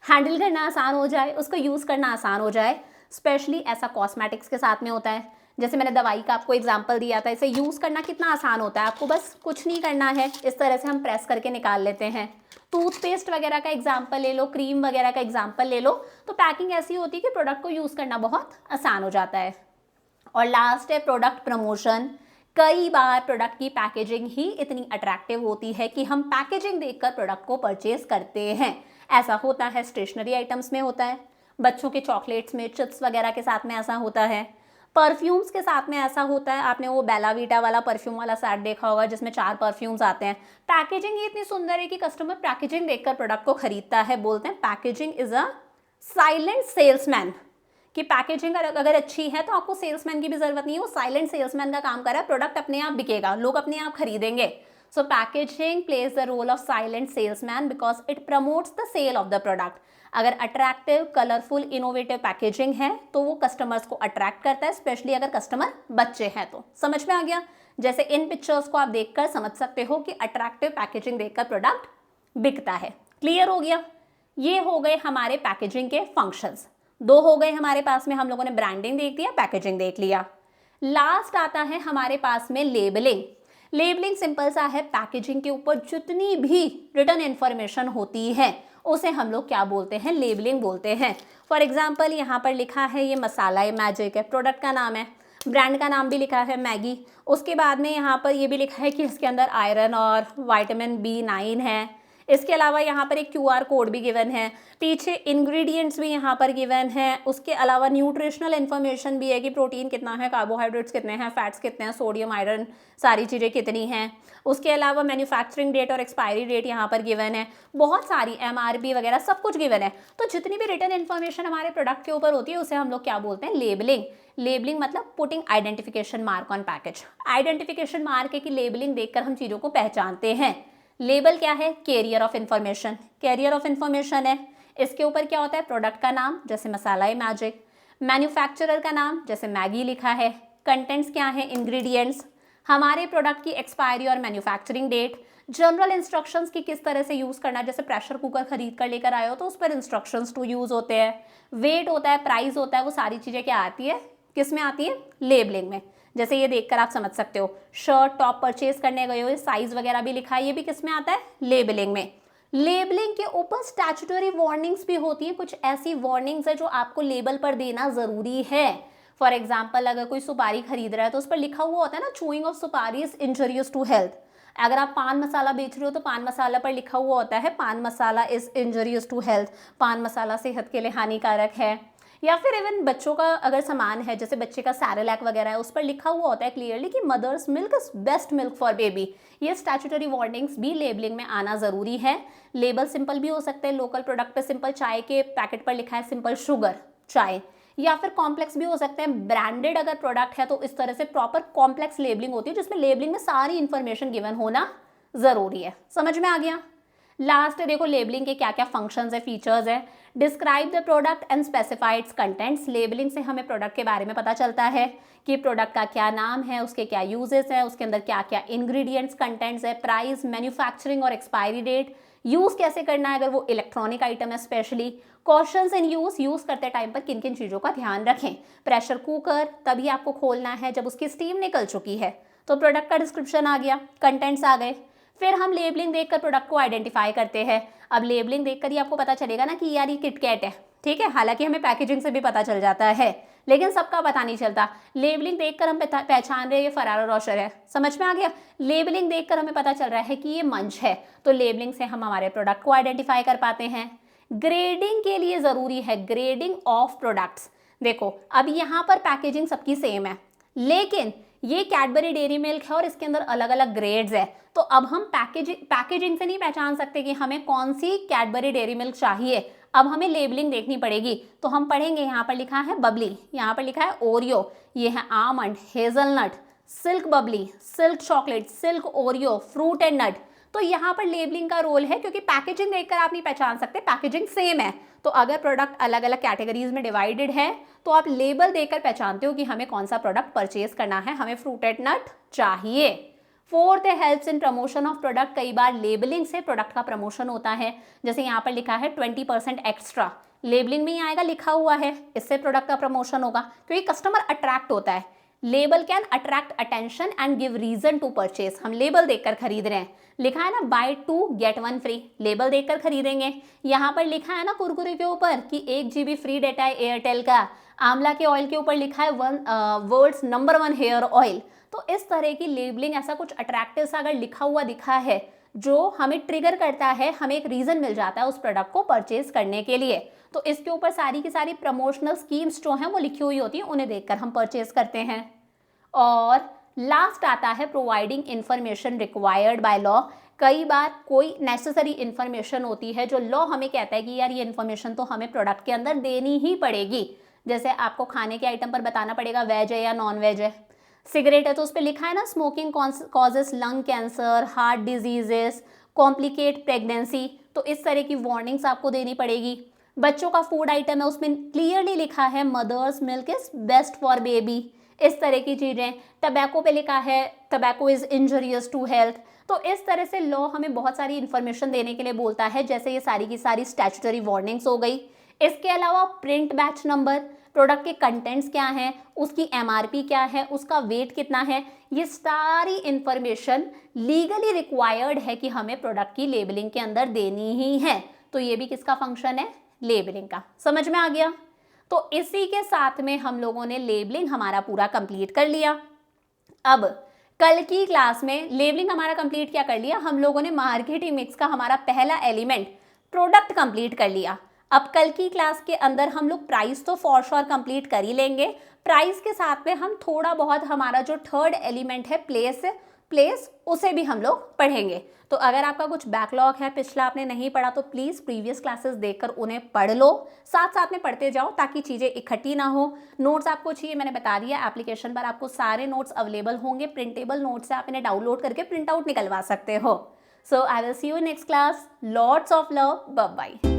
Speaker 1: हैंडल करना आसान हो जाए, उसको यूज़ करना आसान हो जाए। स्पेशली ऐसा कॉस्मेटिक्स के साथ में होता है। जैसे मैंने दवाई का आपको एग्जाम्पल दिया था, इसे यूज़ करना कितना आसान होता है, आपको बस कुछ नहीं करना है, इस तरह से हम प्रेस करके निकाल लेते हैं। टूथपेस्ट वगैरह का एग्जाम्पल ले लो, क्रीम वगैरह का एग्जाम्पल ले लो, तो पैकिंग ऐसी होती है कि प्रोडक्ट को यूज़ करना बहुत आसान हो जाता है। और लास्ट है प्रोडक्ट प्रमोशन। कई बार प्रोडक्ट की पैकेजिंग ही इतनी अट्रैक्टिव होती है कि हम पैकेजिंग देखकर प्रोडक्ट को परचेज करते हैं। ऐसा होता है स्टेशनरी आइटम्स में होता है, बच्चों के चॉकलेट्स में, चिप्स वगैरह के साथ में ऐसा होता है, परफ्यूम्स के साथ में ऐसा होता है। आपने वो बेला वीटा वाला परफ्यूम वाला सेट देखा होगा जिसमें 4 परफ्यूम्स आते हैं। पैकेजिंग ही इतनी सुंदर है कि कस्टमर पैकेजिंग देखकर प्रोडक्ट को खरीदता है। बोलते हैं packaging is a silent salesman, कि पैकेजिंग अगर अच्छी है तो आपको सेल्समैन की भी जरूरत नहीं है, वो साइलेंट सेल्समैन का काम कर रहा है, प्रोडक्ट अपने आप बिकेगा, लोग अपने आप खरीदेंगे। So packaging plays the role of silent salesman because it promotes the sale of the product. अगर अट्रैक्टिव, कलरफुल, इनोवेटिव पैकेजिंग है तो वो कस्टमर्स को अट्रैक्ट करता है, स्पेशली अगर कस्टमर बच्चे हैं तो। समझ में आ गया। जैसे इन पिक्चर्स को आप देखकर समझ सकते हो कि अट्रैक्टिव पैकेजिंग देखकर प्रोडक्ट बिकता है। क्लियर हो गया। ये हो गए हमारे पैकेजिंग के फंक्शंस। 2 हो गए हमारे पास में, हम लोगों ने ब्रांडिंग देख लिया, पैकेजिंग देख लिया। लास्ट आता है हमारे पास में लेबलिंग। लेबलिंग सिंपल सा है, पैकेजिंग के ऊपर जितनी भी रिटन इन्फॉर्मेशन होती है उसे हम लोग क्या बोलते हैं, लेबलिंग बोलते हैं। फॉर एग्जाम्पल यहाँ पर लिखा है ये मसाला है मैजिक है, प्रोडक्ट का नाम है, ब्रांड का नाम भी लिखा है मैगी। उसके बाद में यहाँ पर ये भी लिखा है कि इसके अंदर आयरन और विटामिन B9 है। इसके अलावा यहाँ पर एक QR कोड भी गिवन है, पीछे इंग्रेडिएंट्स भी यहाँ पर गिवन है। उसके अलावा न्यूट्रिशनल इन्फॉर्मेशन भी है कि प्रोटीन कितना है, कार्बोहाइड्रेट्स कितने हैं, फैट्स कितने हैं, सोडियम, आयरन, सारी चीज़ें कितनी हैं। उसके अलावा मैन्युफैक्चरिंग डेट और एक्सपायरी डेट यहाँ पर गिवन है, बहुत सारी MRP वगैरह सब कुछ गिवन है। तो जितनी भी रिटन इन्फॉर्मेशन हमारे प्रोडक्ट के ऊपर होती है उसे हम लोग क्या बोलते हैं, लेबलिंग। लेबलिंग मतलब putting identification mark on package. Identification mark है कि लेबलिंग देखकर हम चीज़ों को पहचानते हैं। लेबल क्या है, carrier of information, carrier of information है। इसके ऊपर क्या होता है, प्रोडक्ट का नाम जैसे मसाला है मैजिक, मैन्युफैक्चरर का नाम जैसे मैगी लिखा है, कंटेंट्स क्या है, इंग्रेडिएंट्स, हमारे प्रोडक्ट की एक्सपायरी और मैन्युफैक्चरिंग डेट जनरल इंस्ट्रक्शंस की किस तरह से यूज़ करना है, जैसे प्रेशर कुकर खरीद कर लेकर आए हो तो उस पर इंस्ट्रक्शंस टू यूज़ होते हैं, वेट होता है, प्राइस होता है, वो सारी चीज़ें क्या आती है, किस में आती है, लेबलिंग में। जैसे ये देखकर आप समझ सकते हो, शर्ट टॉप परचेज करने गए हो, साइज वगैरह भी लिखा है, ये भी किस में आता है, लेबलिंग में। लेबलिंग के ऊपर स्टैट्यूटरी वार्निंग्स भी होती हैं, कुछ ऐसी वार्निंग्स है जो आपको लेबल पर देना ज़रूरी है। फॉर एग्जाम्पल, अगर कोई सुपारी खरीद रहा है तो उस पर लिखा हुआ होता है ना, चूइंग ऑफ सुपारी इज इंजरियस टू हेल्थ। अगर आप पान मसाला बेच रहे हो तो पान मसाला पर लिखा हुआ होता है पान मसाला इज इंजरियस टू हेल्थ, पान मसाला सेहत के लिए हानिकारक है। या फिर इवन बच्चों का अगर सामान है, जैसे बच्चे का सैरेलैक वगैरह है, उस पर लिखा हुआ होता है क्लियरली कि mothers milk is best milk for baby. ये स्टैट्यूटरी वार्निंग्स भी लेबलिंग में आना ज़रूरी है। लेबल सिंपल भी हो सकते हैं, लोकल प्रोडक्ट पे सिंपल चाय के पैकेट पर लिखा है सिंपल शुगर चाय, या फिर कॉम्प्लेक्स भी हो सकते हैं। ब्रांडेड अगर प्रोडक्ट है तो इस तरह से प्रॉपर कॉम्प्लेक्स लेबलिंग होती है, जिसमें लेबलिंग में सारी इंफॉर्मेशन गिवन होना ज़रूरी है। समझ में आ गया। लास्ट देखो, लेबलिंग के क्या क्या फंक्शंस है, फीचर्स है। Describe the product and specify it's contents. Labelling से हमें प्रोडक्ट के बारे में पता चलता है कि प्रोडक्ट का क्या नाम है, उसके क्या यूजेस है, उसके अंदर क्या क्या इंग्रेडिएंट्स कंटेंट्स है, प्राइस, मैन्युफैक्चरिंग और एक्सपायरी डेट, यूज़ कैसे करना है अगर वो इलेक्ट्रॉनिक आइटम है स्पेशली, कॉशंस इन यूज़ करते टाइम पर किन किन चीज़ों का ध्यान रखें। प्रेशर कुकर तभी आपको खोलना है जब उसकी स्टीम निकल चुकी है। तो प्रोडक्ट का डिस्क्रिप्शन आ गया, कंटेंट्स आ गए। फिर हम लेबलिंग देखकर प्रोडक्ट को आइडेंटिफाई करते हैं। अब लेबलिंग देखकर ही आपको पता चलेगा ना कि यार ये किटकैट है, ठीक है। हालांकि हमें पैकेजिंग से भी पता चल जाता है, लेकिन सबका पता नहीं चलता। लेबलिंग देखकर हम पहचान रहे हैं ये फरारो रोशर है, समझ में आ गया। लेबलिंग देखकर हमें पता चल रहा है कि ये मंच है, तो लेबलिंग से हम हमारे प्रोडक्ट को आइडेंटिफाई कर पाते हैं। ग्रेडिंग के लिए ज़रूरी है ग्रेडिंग ऑफ प्रोडक्ट्स। देखो अब यहाँ पर पैकेजिंग सबकी सेम है, लेकिन ये कैडबरी डेयरी मिल्क है और इसके अंदर अलग अलग ग्रेड्स है। तो अब हम पैकेजिंग से नहीं पहचान सकते कि हमें कौन सी कैडबरी डेयरी मिल्क चाहिए, अब हमें लेबलिंग देखनी पड़ेगी। तो हम पढ़ेंगे, यहाँ पर लिखा है बबली, यहाँ पर लिखा है ओरियो, ये है almond, hazelnut, silk bubbly, silk chocolate, silk Oreo, fruit and nut. तो यहाँ पर लेबलिंग का रोल है, क्योंकि पैकेजिंग देखकर आप नहीं पहचान सकते, पैकेजिंग सेम है। तो अगर प्रोडक्ट अलग अलग कैटेगरीज में डिवाइडेड है तो आप लेबल देखकर पहचानते हो कि हमें कौन सा प्रोडक्ट परचेज करना है, हमें फ्रूटेड नट चाहिए। फोर्थ है helps in promotion of product. कई बार लेबलिंग से प्रोडक्ट का प्रमोशन होता है, जैसे यहाँ पर लिखा है 20% एक्स्ट्रा, लेबलिंग में ही आएगा लिखा हुआ है, इससे प्रोडक्ट का प्रमोशन होगा, क्योंकि कस्टमर अट्रैक्ट होता है। Label can attract attention and give reason to purchase. हम लेबल देखकर खरीद रहे हैं, लिखा है ना बाय 2 गेट 1 फ्री, लेबल देखकर खरीदेंगे। यहाँ पर लिखा है ना कुरकुरे के ऊपर कि 1 GB फ्री डेटा है एयरटेल का, आंवला के ऑयल के ऊपर लिखा है वर्ल्ड्स नंबर 1 हेयर ऑयल। तो इस तरह की लेबलिंग, ऐसा कुछ अट्रैक्टिव सा अगर लिखा हुआ दिखा है जो हमें ट्रिगर करता है, हमें एक रीजन मिल जाता है उस प्रोडक्ट को परचेज करने के लिए। तो इसके ऊपर सारी की सारी प्रमोशनल स्कीम्स जो हैं वो लिखी हुई होती हैं, उन्हें देखकर हम परचेज करते हैं। और लास्ट आता है providing information required by law. कई बार कोई नेसेसरी इंफॉर्मेशन होती है जो लॉ हमें कहता है कि यार ये इन्फॉर्मेशन तो हमें प्रोडक्ट के अंदर देनी ही पड़ेगी। जैसे आपको खाने के आइटम पर बताना पड़ेगा वेज है या नॉन वेज है। सिगरेट है तो उस पर लिखा है ना smoking causes lung cancer, heart diseases, complicate pregnancy, तो इस तरह की वार्निंग्स आपको देनी पड़ेगी। बच्चों का फूड आइटम है, उसमें क्लियरली लिखा है mother's milk is best for baby, इस तरह की चीज़ें। टबैको पे लिखा है tobacco is injurious to health. तो इस तरह से लॉ हमें बहुत सारी इंफॉर्मेशन देने के लिए बोलता है, जैसे ये सारी की सारी स्टैट्यूटरी वार्निंग्स हो गई। इसके अलावा प्रिंट बैच नंबर, प्रोडक्ट के कंटेंट्स क्या हैं, उसकी MRP क्या है, उसका वेट कितना है, ये सारी इंफॉर्मेशन लीगली रिक्वायर्ड है कि हमें प्रोडक्ट की लेबलिंग के अंदर देनी ही है। तो ये भी किसका फंक्शन है, लेबलिंग का। समझ में आ गया। तो इसी के साथ में हम लोगों ने लेबलिंग हमारा पूरा कंप्लीट कर लिया। अब कल की क्लास में लेबलिंग हमारा कंप्लीट क्या कर लिया, हम लोगों ने मार्केटिंग मिक्स का हमारा पहला एलिमेंट प्रोडक्ट कंप्लीट कर लिया। अब कल की क्लास के अंदर हम लोग प्राइस तो फॉर श्योर कंप्लीट कर ही लेंगे, प्राइस के साथ में हम थोड़ा बहुत हमारा जो थर्ड एलिमेंट है प्लेस उसे भी हम लोग पढ़ेंगे। तो अगर आपका कुछ बैकलॉग है, पिछला आपने नहीं पढ़ा, तो प्लीज़ प्रीवियस क्लासेस देखकर उन्हें पढ़ लो, साथ साथ में पढ़ते जाओ ताकि चीज़ें इकट्ठी ना हो। नोट्स आपको चाहिए, मैंने बता दिया एप्लीकेशन पर आपको सारे नोट्स अवेलेबल होंगे, प्रिंटेबल नोट्स से आप इन्हें डाउनलोड करके प्रिंट आउट निकलवा सकते हो। So I will see you next class, lots of love, bye bye.